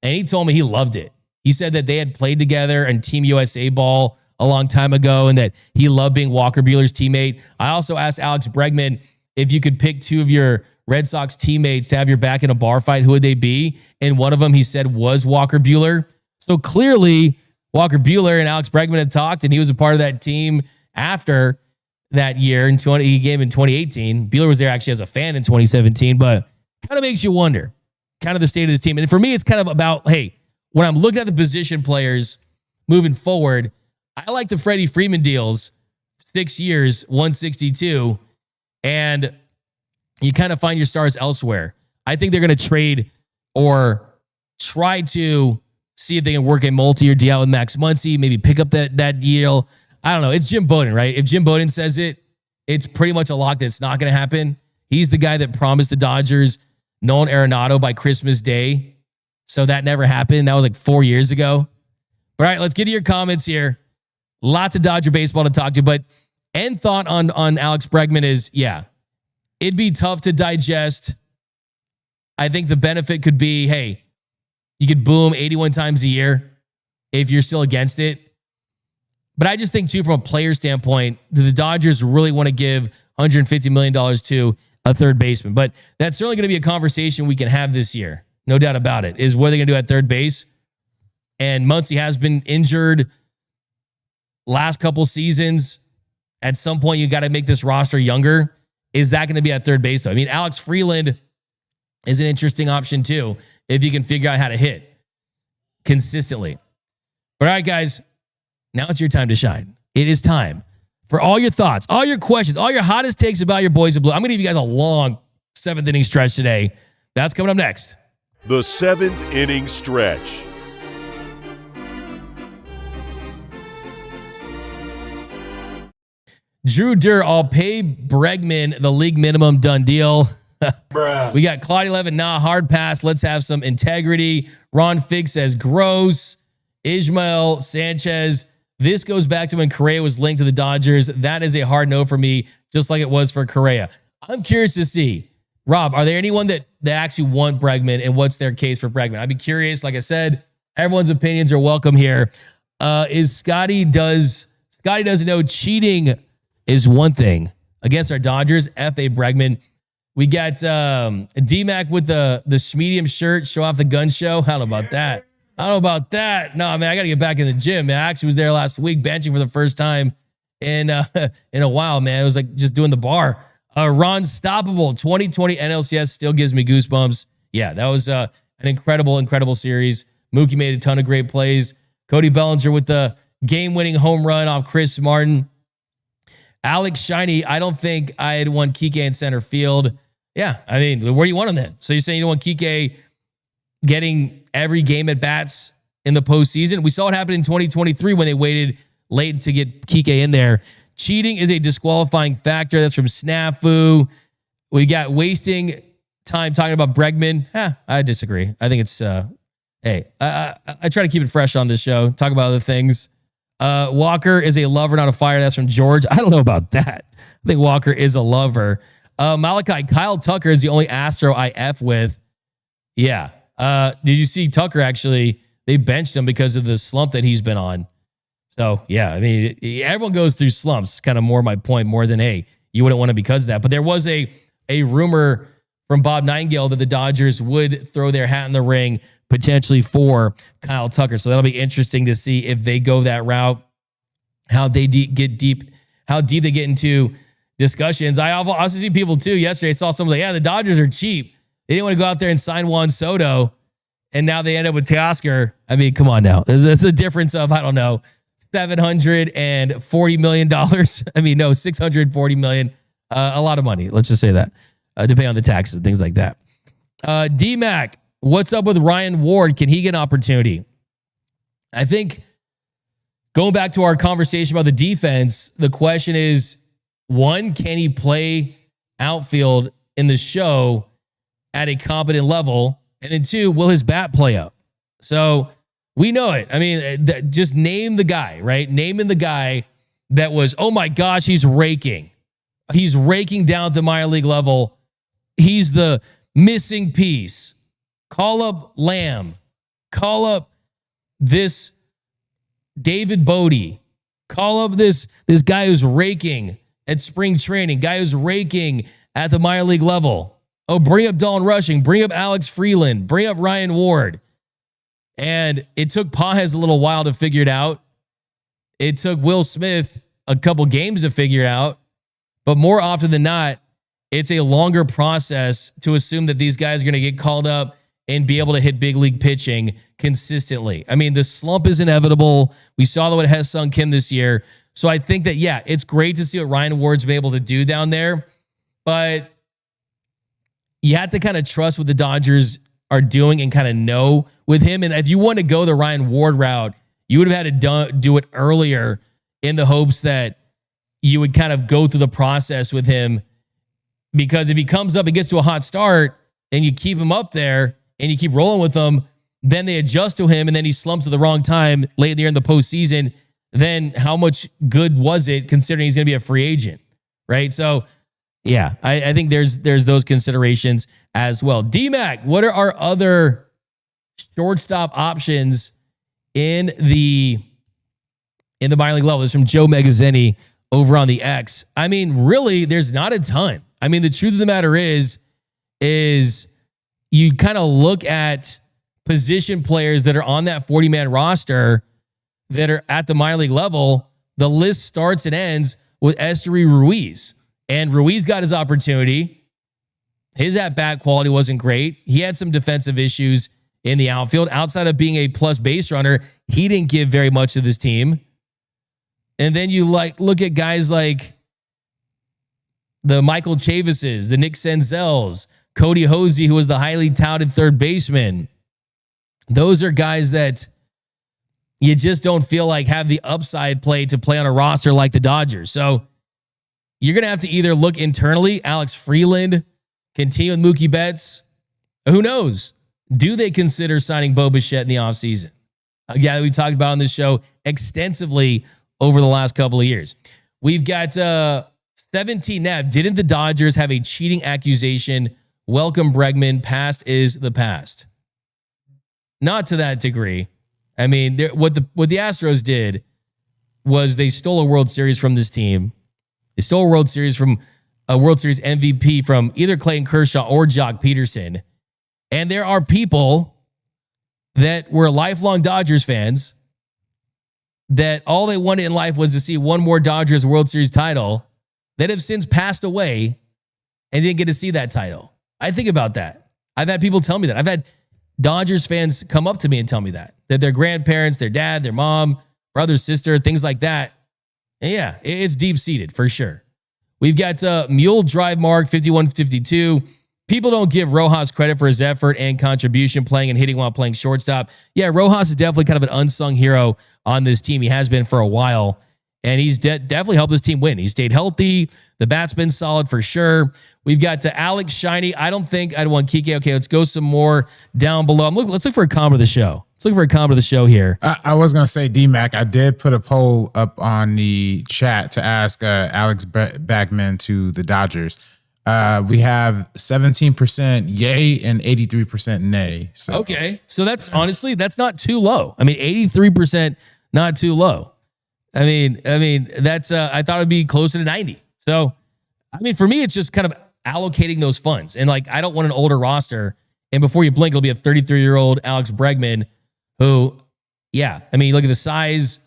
And he told me he loved it. He said that they had played together in Team USA ball a long time ago and that he loved being Walker Buehler's teammate. I also asked Alex Bregman if you could pick 2 of your Red Sox teammates to have your back in a bar fight, who would they be? And one of them, he said, was Walker Buehler. So clearly, Walker Buehler and Alex Bregman had talked, and he was a part of that team after that year. He came in 2018. Buehler was there actually as a fan in 2017, but kind of makes you wonder, kind of the state of this team. And for me, it's kind of about, hey, when I'm looking at the position players moving forward, I like the Freddie Friedman deals, 6 years, 162, and you kind of find your stars elsewhere. I think they're going to trade or try to see if they can work a multi-year deal with Max Muncy, maybe pick up that deal. I don't know. It's Jim Bowden, right? If Jim Bowden says it, it's pretty much a lock that it's not going to happen. He's the guy that promised the Dodgers Nolan Arenado by Christmas Day. So that never happened. That was like 4 years ago. All right, let's get to your comments here. Lots of Dodger baseball to talk to, but end thought on Alex Bregman is, yeah, it'd be tough to digest. I think the benefit could be, hey, you could boom 81 times a year if you're still against it. But I just think, too, from a player standpoint, the Dodgers really want to give $150 million to a third baseman. But that's certainly going to be a conversation we can have this year. No doubt about it. Is what are they going to do at third base? And Muncy has been injured last couple seasons. At some point, you got to make this roster younger. Is that going to be at third base, though? I mean, Alex Freeland is an interesting option, too, if you can figure out how to hit consistently. All right, guys, now it's your time to shine. It is time for all your thoughts, all your questions, all your hottest takes about your boys in blue. I'm going to give you guys a long 7th inning stretch today. That's coming up next. The 7th inning stretch. Drew Durr, I'll pay Bregman the league minimum, done deal. We got Claudia Levin, nah, hard pass. Let's have some integrity. Ron Fig says gross. Ishmael Sanchez, this goes back to when Correa was linked to the Dodgers. That is a hard no for me, just like it was for Correa. I'm curious to see, Rob, are there anyone that actually want Bregman, and what's their case for Bregman? I'd be curious. Like I said, Everyone's opinions are welcome here. Scotty doesn't know cheating is one thing against our Dodgers. F.A. Bregman. We got D-Mac with the medium shirt, show off the gun show. I don't know about that. No, man, I got to get back in the gym, man. I actually was there last week benching for the first time in a while, man. It was like just doing the bar. Ron Stoppable, 2020 NLCS still gives me goosebumps. Yeah, that was an incredible series. Mookie made a ton of great plays. Cody Bellinger with the game-winning home run off Chris Martin. Alex Shiny, I don't think I had won Kike in center field. Yeah, I mean, where do you want him then? So you're saying you don't want Kike getting every game at bats in the postseason? We saw what happened in 2023 when they waited late to get Kike in there. Cheating is a disqualifying factor. That's from Snafu. We got wasting time talking about Bregman. I disagree. I think it's, hey, I try to keep it fresh on this show. Talk about other things. Walker is a lover, not a fighter. That's from George. I don't know about that. I think Walker is a lover. Malachi, Kyle Tucker is the only Astro I F with. Yeah. Did you see Tucker actually? They benched him because of the slump that he's been on. So, yeah, I mean, everyone goes through slumps. Kind of more my point, more than, hey, you wouldn't want to because of that. But there was a rumor from Bob Nightingale that the Dodgers would throw their hat in the ring potentially for Kyle Tucker. So that'll be interesting to see if they go that route, how they get deep, how deep they get into discussions. I also see people too. Yesterday I saw someone like, yeah, the Dodgers are cheap. They didn't want to go out there and sign Juan Soto, and now they end up with Teoscar. I mean, come on now. It's a difference of, I don't know, $740 million. I mean, no, $640 million. A lot of money. Let's just say that, depending on the taxes and things like that. D-Mac, what's up with Ryan Ward? Can he get an opportunity? I think going back to our conversation about the defense, the question is, one, can he play outfield in the show at a competent level? And then two, will his bat play up? So we know it. I mean, just name the guy, right? Naming the guy that was, oh my gosh, he's raking. He's raking down at the minor league level. He's the missing piece. Call up Lamb. Call up this David Bodie. Call up this guy who's raking at spring training, guy who's raking at the minor league level. Oh, bring up Dalton Rushing. Bring up Alex Freeland. Bring up Ryan Ward. And it took Pages a little while to figure it out. It took Will Smith a couple games to figure it out. But more often than not, it's a longer process to assume that these guys are going to get called up and be able to hit big league pitching consistently. I mean, the slump is inevitable. We saw what has Sung Kim this year. So I think that, yeah, it's great to see what Ryan Ward's been able to do down there. But you have to kind of trust what the Dodgers are doing and kind of know with him. And if you want to go the Ryan Ward route, you would have had to do it earlier in the hopes that you would kind of go through the process with him. Because if he comes up and gets to a hot start and you keep him up there and you keep rolling with him, then they adjust to him and then he slumps at the wrong time late in the year in the postseason. Then how much good was it considering he's going to be a free agent, right? So, yeah, I think there's those considerations as well. D-Mac, what are our other shortstop options in the minor league level? This is from Joe Magazzini over on the X. I mean, really, there's not a ton. I mean, the truth of the matter is you kind of look at position players that are on that 40-man roster that are at the minor league level. The list starts and ends with Esteury Ruiz. And Ruiz got his opportunity. His at-bat quality wasn't great. He had some defensive issues in the outfield. Outside of being a plus base runner, he didn't give very much to this team. And then you look at guys like the Michael Chavises, the Nick Senzels, Cody Hosey, who was the highly touted third baseman. Those are guys that you just don't feel like have the upside play to play on a roster like the Dodgers. So you're going to have to either look internally, Alex Freeland, continue with Mookie Betts. Who knows? Do they consider signing Bo Bichette in the offseason? A guy that we talked about on this show extensively over the last couple of years. We've got 17 Nav. Didn't the Dodgers have a cheating accusation? Welcome, Bregman. Past is the past. Not to that degree. I mean, what the Astros did was they stole a World Series from this team. They stole a World Series from a World Series MVP from either Clayton Kershaw or Jock Peterson. And there are people that were lifelong Dodgers fans that all they wanted in life was to see one more Dodgers World Series title that have since passed away and didn't get to see that title. I think about that. I've had people tell me that. I've had Dodgers fans come up to me and tell me that their grandparents, their dad, their mom, brother, sister, things like that. And yeah, it's deep-seated for sure. We've got Mule Drive Mark 5152. People don't give Rojas credit for his effort and contribution playing and hitting while playing shortstop. Yeah, Rojas is definitely kind of an unsung hero on this team. He has been for a while, and he's definitely helped this team win. He stayed healthy. The bat's been solid for sure. We've got Alex Shiny. I don't think I'd want Kike. Okay, let's go some more down below. Let's look for a comment of the show. Let's look for a comment of the show here. I was going to say, D-Mac, I did put a poll up on the chat to ask Alex Bregman to the Dodgers. We have 17% yay and 83% nay. So. Okay. So that's honestly, that's not too low. I mean, 83%, not too low. I mean, that's, I thought it'd be closer to 90. So, I mean, for me, it's just kind of allocating those funds. And like, I don't want an older roster. And before you blink, it'll be a 33-year-old Alex Bregman who, yeah, I mean, look at the size,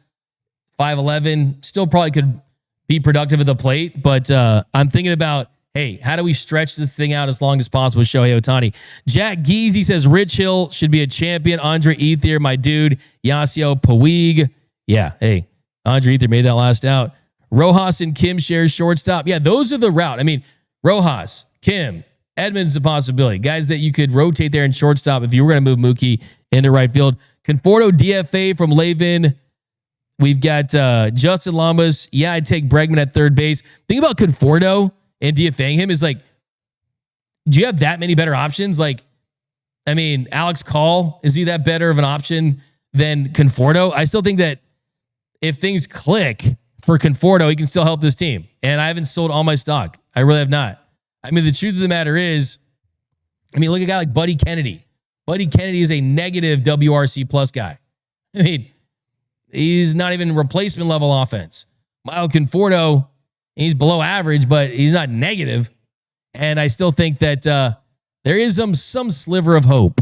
5'11", still probably could be productive at the plate. But I'm thinking about, hey, how do we stretch this thing out as long as possible with Shohei Ohtani? Jack Geezy says Rich Hill should be a champion. Andre Ethier, my dude. Yasiel Puig. Yeah, hey, Andre Ethier made that last out. Rojas and Kim shares shortstop. Yeah, those are the route. I mean, Rojas, Kim, Edmonds a possibility. Guys that you could rotate there in shortstop if you were going to move Mookie into right field. Conforto DFA from Lavin. We've got Justin Lamas. Yeah, I'd take Bregman at third base. Think about Conforto and DFAing him is like, do you have that many better options? Like, I mean, Alex Call, is he that better of an option than Conforto? I still think that if things click for Conforto, he can still help this team. And I haven't sold all my stock. I really have not. I mean, the truth of the matter is, I mean, look at a guy like Buddy Kennedy. Buddy Kennedy is a negative WRC plus guy. I mean, he's not even replacement level offense. Miles Conforto, he's below average, but he's not negative. And I still think that there is some sliver of hope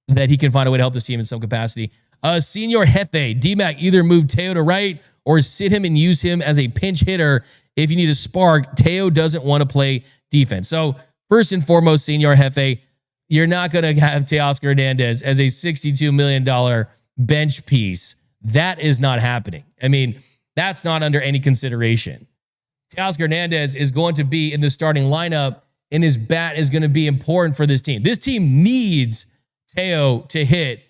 that he can find a way to help this team in some capacity. Senior Jefe, D-Mac, either move Teo to right or sit him and use him as a pinch hitter if you need a spark. Teo doesn't want to play defense. So first and foremost, Senior Jefe, you're not going to have Teoscar Hernandez as a $62 million bench piece. That is not happening. I mean, that's not under any consideration. Teoscar Hernandez is going to be in the starting lineup, and his bat is going to be important for this team. This team needs Teo to hit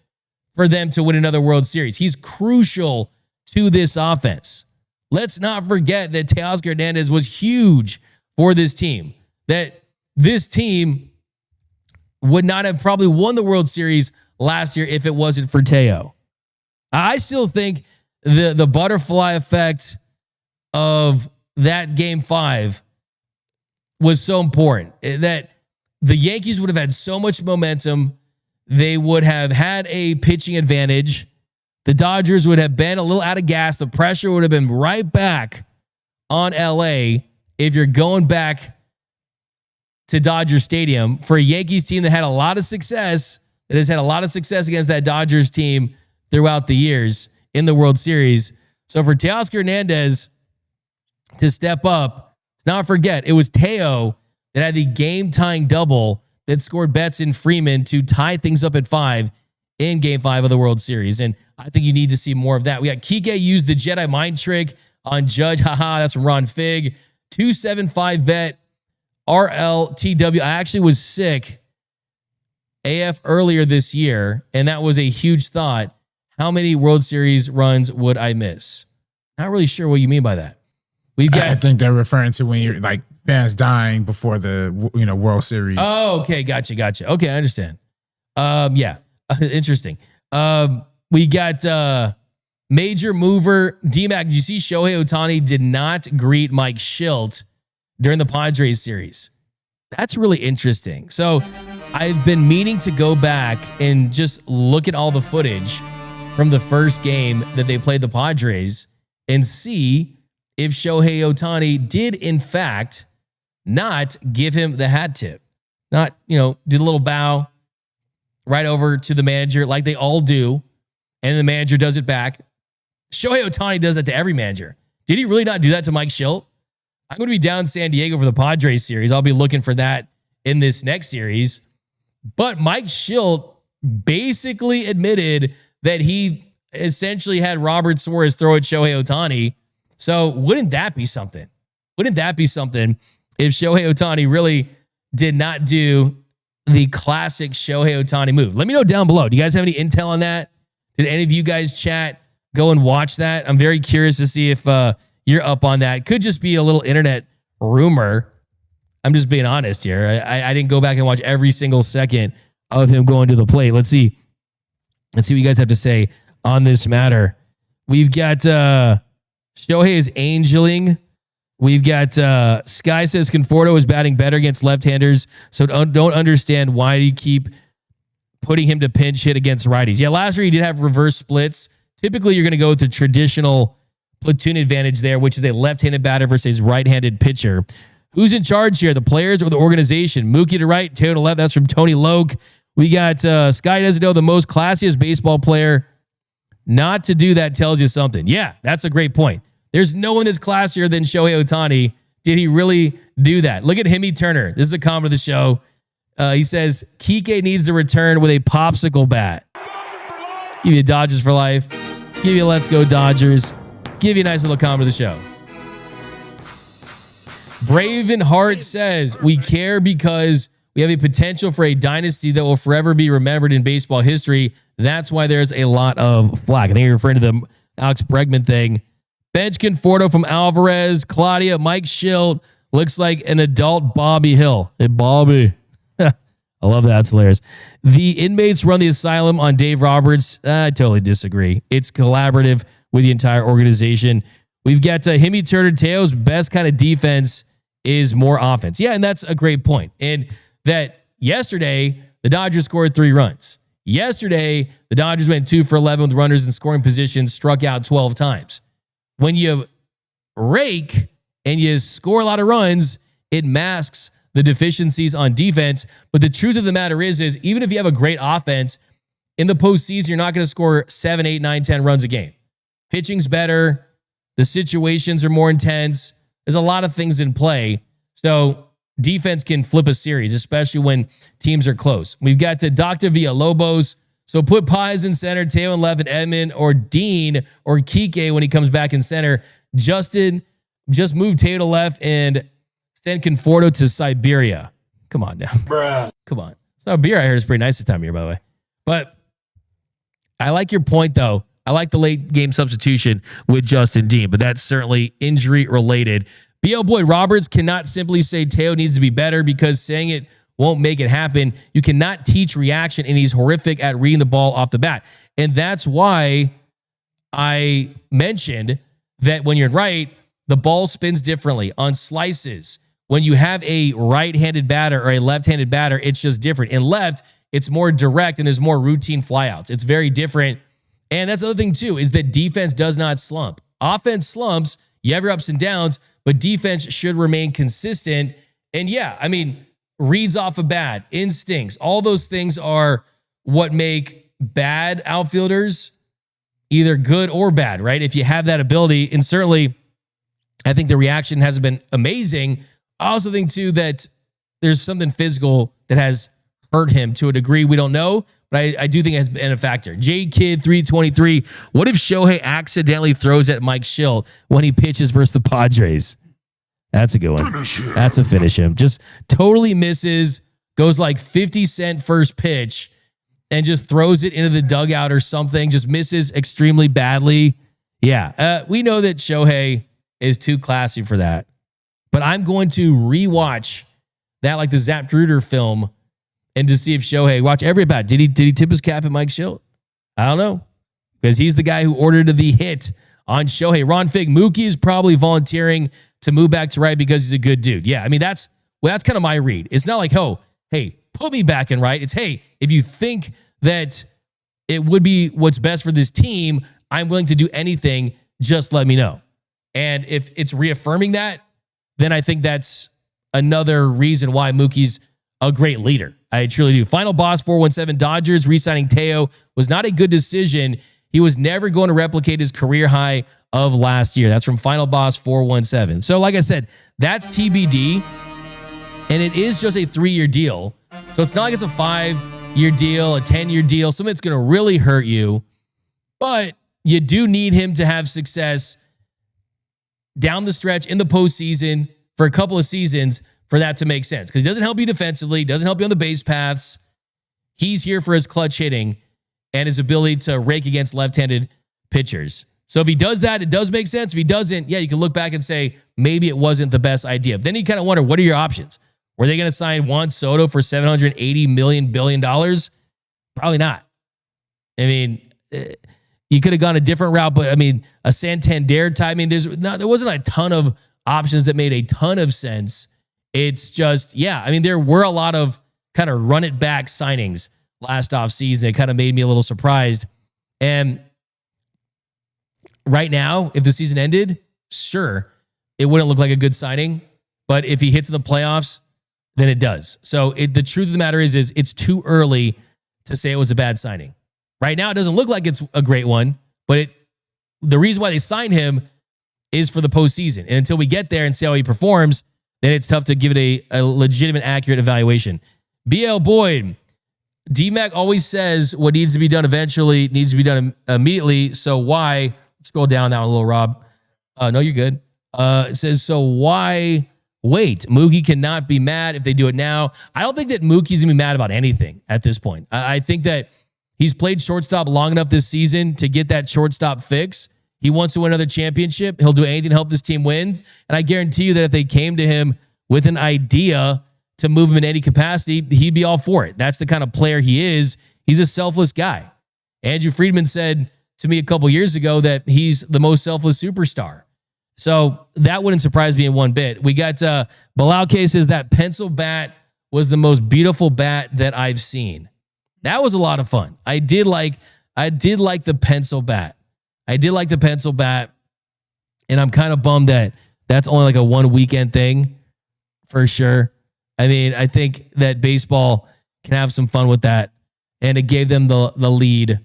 for them to win another World Series. He's crucial to this offense. Let's not forget that Teoscar Hernandez was huge for this team, that this team would not have probably won the World Series last year if it wasn't for Teo. I still think the butterfly effect of that Game 5 was so important that the Yankees would have had so much momentum. They would have had a pitching advantage. The Dodgers would have been a little out of gas. The pressure would have been right back on LA if you're going back to Dodger Stadium for a Yankees team that had a lot of success, that has had a lot of success against that Dodgers team throughout the years in the World Series. So for Teoscar Hernandez to step up, let's not forget, it was Teo that had the game-tying double that scored Betts and Friedman to tie things up at 5 in Game 5 of the World Series. And I think you need to see more of that. We got Kike used the Jedi mind trick on Judge. Haha, that's from Ron Fig. 275 vet, RLTW. I actually was sick AF earlier this year, and that was a huge thought. How many World Series runs would I miss? Not really sure what you mean by that. We've got. I think they're referring to when you're like fans dying before the World Series. Oh, okay, gotcha. Okay, I understand. Yeah, interesting. We got major mover D-Mac. Did you see Shohei Ohtani did not greet Mike Schilt during the Padres series? That's really interesting. So I've been meaning to go back and just look at all the footage from the first game that they played the Padres and see if Shohei Ohtani did, in fact, not give him the hat tip. Not, do the little bow right over to the manager like they all do, and the manager does it back. Shohei Ohtani does that to every manager. Did he really not do that to Mike Shildt? I'm going to be down in San Diego for the Padres series. I'll be looking for that in this next series. But Mike Shildt basically admitted that he essentially had Robert Suarez throw at Shohei Ohtani. So wouldn't that be something? Wouldn't that be something if Shohei Ohtani really did not do the classic Shohei Ohtani move? Let me know down below. Do you guys have any intel on that? Did any of you guys chat, go and watch that? I'm very curious to see if you're up on that. Could just be a little internet rumor. I'm just being honest here. I didn't go back and watch every single second of him going to the plate. Let's see what you guys have to say on this matter. We've got Shohei is angeling. We've got Sky says Conforto is batting better against left-handers, so don't understand why you keep putting him to pinch hit against righties. Yeah, last year he did have reverse splits. Typically, you're going to go with the traditional platoon advantage there, which is a left-handed batter versus right-handed pitcher. Who's in charge here, the players or the organization? Mookie to right, Teo to left. That's from Tony Loke. We got Sky doesn't know the most classiest baseball player. Not to do that tells you something. Yeah, that's a great point. There's no one that's classier than Shohei Ohtani. Did he really do that? Look at Hemi Turner. This is a comment of the show. He says, Kike needs to return with a popsicle bat. Give you Dodgers for life. Give you Let's Go Dodgers. Give you a nice little comment of the show. Braven Heart says, we care because we have a potential for a dynasty that will forever be remembered in baseball history. That's why there's a lot of flack. I think you're referring to the Alex Bregman thing. Bench Conforto from Alvarez, Claudia, Mike Shildt. Looks like an adult Bobby Hill. Hey, Bobby. I love that. That's hilarious. The inmates run the asylum on Dave Roberts. I totally disagree. It's collaborative with the entire organization. We've got Hemi Turner. Teo's best kind of defense is more offense. Yeah, and that's a great point. And that yesterday, the Dodgers scored 3 runs. Yesterday, the Dodgers went 2 for 11 with runners in scoring position, struck out 12 times. When you rake and you score a lot of runs, it masks the deficiencies on defense. But the truth of the matter is even if you have a great offense, in the postseason, you're not going to score 7, 8, 9, 10 runs a game. Pitching's better. The situations are more intense. There's a lot of things in play. So defense can flip a series, especially when teams are close. We've got to Dr. Villalobos. So put Pies in center, Teo in left, and Edmund or Dean or Kike when he comes back in center. Justin, just move Teo to left and send Conforto to Siberia. Come on now. Bruh. Come on. Siberia, I heard, is pretty nice this time of year, by the way. But I like your point, though. I like the late game substitution with Justin Dean, but that's certainly injury related. BL Boyd Roberts cannot simply say Teo needs to be better because saying it won't make it happen. You cannot teach reaction, and he's horrific at reading the ball off the bat. And that's why I mentioned that when you're right, the ball spins differently on slices. When you have a right-handed batter or a left-handed batter, it's just different. In left, it's more direct and there's more routine flyouts. It's very different. And that's the other thing too, is that defense does not slump. Offense slumps, you have your ups and downs, but defense should remain consistent. And yeah, I mean, reads off a bat, instincts, all those things are what make bad outfielders either good or bad, right? If you have that ability, and certainly I think the reaction hasn't been amazing. I also think too that there's something physical that has hurt him to a degree we don't know, but I do think it has been a factor. JKid323, what if Shohei accidentally throws at Mike Shildt when he pitches versus the Padres? That's a good one. That's a finish him. Just totally misses, goes like 50-cent first pitch, and just throws it into the dugout or something, just misses extremely badly. Yeah, we know that Shohei is too classy for that. But I'm going to rewatch that, like the Zapruder film, and to see if Shohei, watch every bat. Did he tip his cap at Mike Shildt? I don't know. Because he's the guy who ordered the hit on Shohei. Ron Fig, Mookie is probably volunteering to move back to right because he's a good dude. Yeah, I mean, that's kind of my read. It's not like, oh, hey, put me back in right. It's, hey, if you think that it would be what's best for this team, I'm willing to do anything. Just let me know. And if it's reaffirming that, then I think that's another reason why Mookie's a great leader. I truly do. Final Boss 417, Dodgers re-signing Teo was not a good decision. He was never going to replicate his career high of last year. That's from Final Boss 417. So like I said, that's TBD, and it is just a 3-year deal. So it's not like it's a 5-year deal, a 10-year deal, something that's going to really hurt you. But you do need him to have success down the stretch in the postseason for a couple of seasons for that to make sense. Because he doesn't help you defensively, doesn't help you on the base paths. He's here for his clutch hitting and his ability to rake against left-handed pitchers. So if he does that, it does make sense. If he doesn't, yeah, you can look back and say, maybe it wasn't the best idea. But then you kind of wonder, what are your options? Were they going to sign Juan Soto for $780 billion? Probably not. I mean, you could have gone a different route, but I mean, a Santander type. I mean, there wasn't a ton of options that made a ton of sense. It's just, yeah, I mean, there were a lot of kind of run it back signings last offseason. It kind of made me a little surprised. And right now, if the season ended, sure, it wouldn't look like a good signing. But if he hits in the playoffs, then it does. So the truth of the matter is it's too early to say it was a bad signing. Right now, it doesn't look like it's a great one, but the reason why they signed him is for the postseason. And until we get there and see how he performs, then it's tough to give it a legitimate, accurate evaluation. BL Boyd, D-Mac always says what needs to be done eventually needs to be done immediately. So why? Scroll down that one a little, Rob. No, you're good. It says, so why wait? Mookie cannot be mad if they do it now. I don't think that Mookie's going to be mad about anything at this point. I think that he's played shortstop long enough this season to get that shortstop fix. He wants to win another championship. He'll do anything to help this team win. And I guarantee you that if they came to him with an idea to move him in any capacity, he'd be all for it. That's the kind of player he is. He's a selfless guy. Andrew Friedman said to me a couple years ago that he's the most selfless superstar. So that wouldn't surprise me in one bit. We got Balauke says that pencil bat was the most beautiful bat that I've seen. That was a lot of fun. I did like the pencil bat. And I'm kind of bummed that that's only like a 1 weekend thing for sure. I mean, I think that baseball can have some fun with that, and it gave them the lead.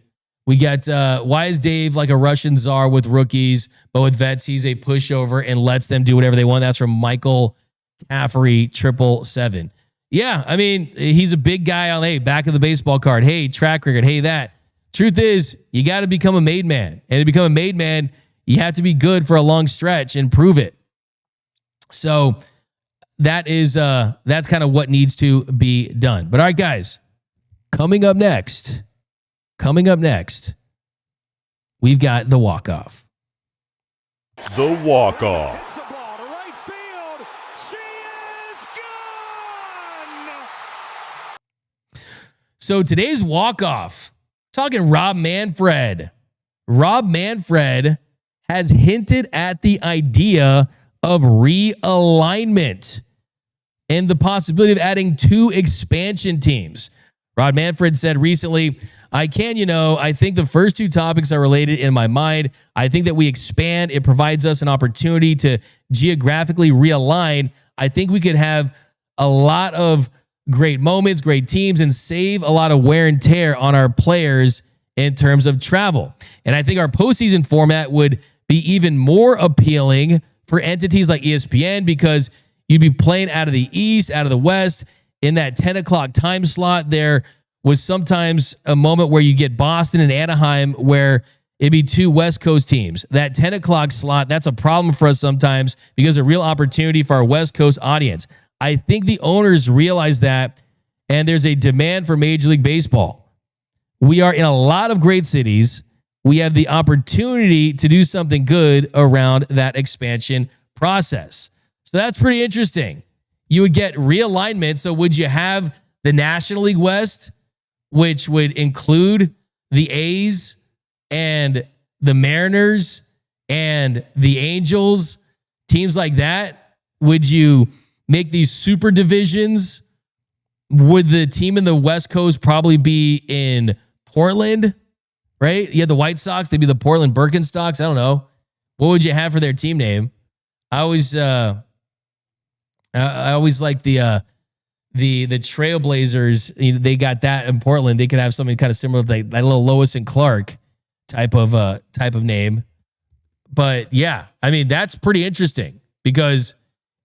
We got, why is Dave like a Russian czar with rookies, but with vets, he's a pushover and lets them do whatever they want? That's from Michael Caffery 777. Yeah, I mean, he's a big guy on, hey, back of the baseball card. Hey, track record. Hey, that. Truth is, you got to become a made man. And to become a made man, you have to be good for a long stretch and prove it. So that's kind of what needs to be done. But all right, guys, coming up next, we've got the walk-off. The walk-off. Hits the ball to right field. She is gone. So today's walk-off, talking Rob Manfred. Rob Manfred has hinted at the idea of realignment and the possibility of adding 2 expansion teams. Rob Manfred said recently, I think the first 2 topics are related in my mind. I think that we expand. It provides us an opportunity to geographically realign. I think we could have a lot of great moments, great teams, and save a lot of wear and tear on our players in terms of travel. And I think our postseason format would be even more appealing for entities like ESPN because you'd be playing out of the East, out of the West. In that 10 o'clock time slot, there was sometimes a moment where you get Boston and Anaheim where it'd be 2 West Coast teams. That 10 o'clock slot, that's a problem for us sometimes because a real opportunity for our West Coast audience. I think the owners realize that, and there's a demand for Major League Baseball. We are in a lot of great cities. We have the opportunity to do something good around that expansion process. So that's pretty interesting. You would get realignment. So would you have the National League West, which would include the A's and the Mariners and the Angels, teams like that? Would you make these super divisions? Would the team in the West Coast probably be in Portland right? You had the White Sox, they'd be the Portland Birkenstocks. I don't know. What would you have for their team name? I always like the Trailblazers. You know, they got that in Portland. They could have something kind of similar to like that little Lois and Clark type of name. But yeah, I mean, that's pretty interesting because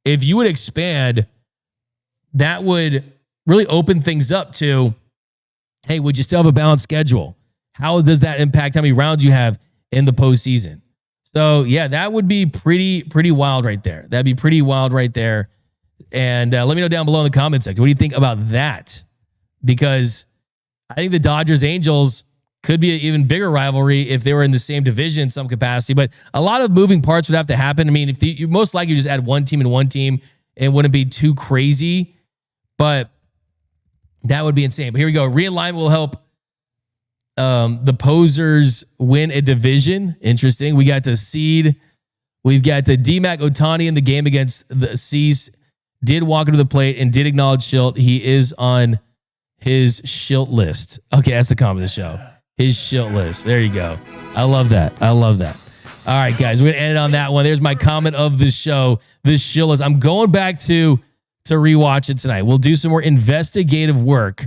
if you would expand, that would really open things up to, hey, would you still have a balanced schedule? How does that impact how many rounds you have in the postseason? So yeah, that would be pretty wild right there. That'd be pretty wild right there. And let me know down below in the comment section. What do you think about that? Because I think the Dodgers Angels could be an even bigger rivalry if they were in the same division in some capacity. But a lot of moving parts would have to happen. I mean, if you most likely just add one team and one team, it wouldn't be too crazy. But that would be insane. But here we go. Realignment will help the posers win a division. Interesting. We got the seed. We've got the DMAC Ohtani in the game against the Cease. Did walk into the plate and did acknowledge Schilt. He is on his Schilt list. Okay, that's the comment of the show. His Schilt list. There you go. I love that. I love that. All right, guys, we're going to end it on that one. There's my comment of the show. This Schilt list. I'm going back to rewatch it tonight. We'll do some more investigative work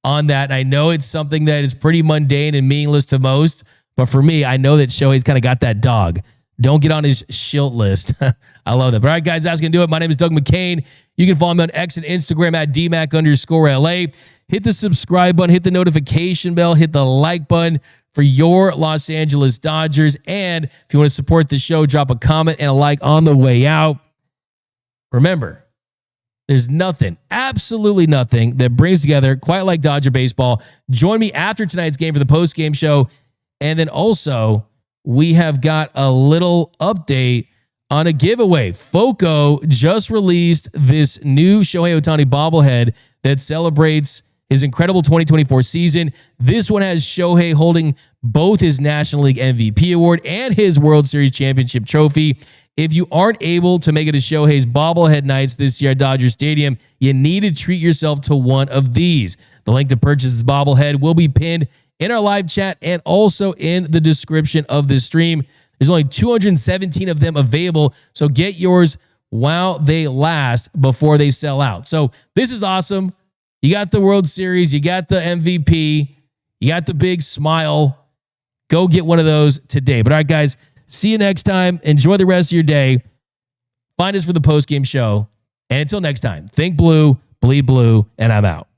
on that. I know it's something that is pretty mundane and meaningless to most, but for me, I know that Shohei's kind of got that dog. Don't get on his Schilt list. I love that. But all right, guys, that's going to do it. My name is Doug McKain. You can follow me on X and Instagram at DMAC_LA. Hit the subscribe button, hit the notification bell, hit the like button for your Los Angeles Dodgers. And if you want to support the show, drop a comment and a like on the way out. Remember, there's nothing, absolutely nothing that brings together quite like Dodger baseball. Join me after tonight's game for the post-game show. And then also, we have got a little update on a giveaway. Foco just released this new Shohei Ohtani bobblehead that celebrates his incredible 2024 season. This one has Shohei holding both his National League MVP award and his World Series championship trophy. If you aren't able to make it to Shohei's bobblehead nights this year at Dodger Stadium, you need to treat yourself to one of these. The link to purchase this bobblehead will be pinned in our live chat and also in the description of this stream. There's only 217 of them available, so get yours while they last before they sell out. So this is awesome. You got the World Series, you got the MVP, you got the big smile. Go get one of those today. But all right, guys, see you next time. Enjoy the rest of your day. Find us for the post-game show. And until next time, think blue, bleed blue, and I'm out.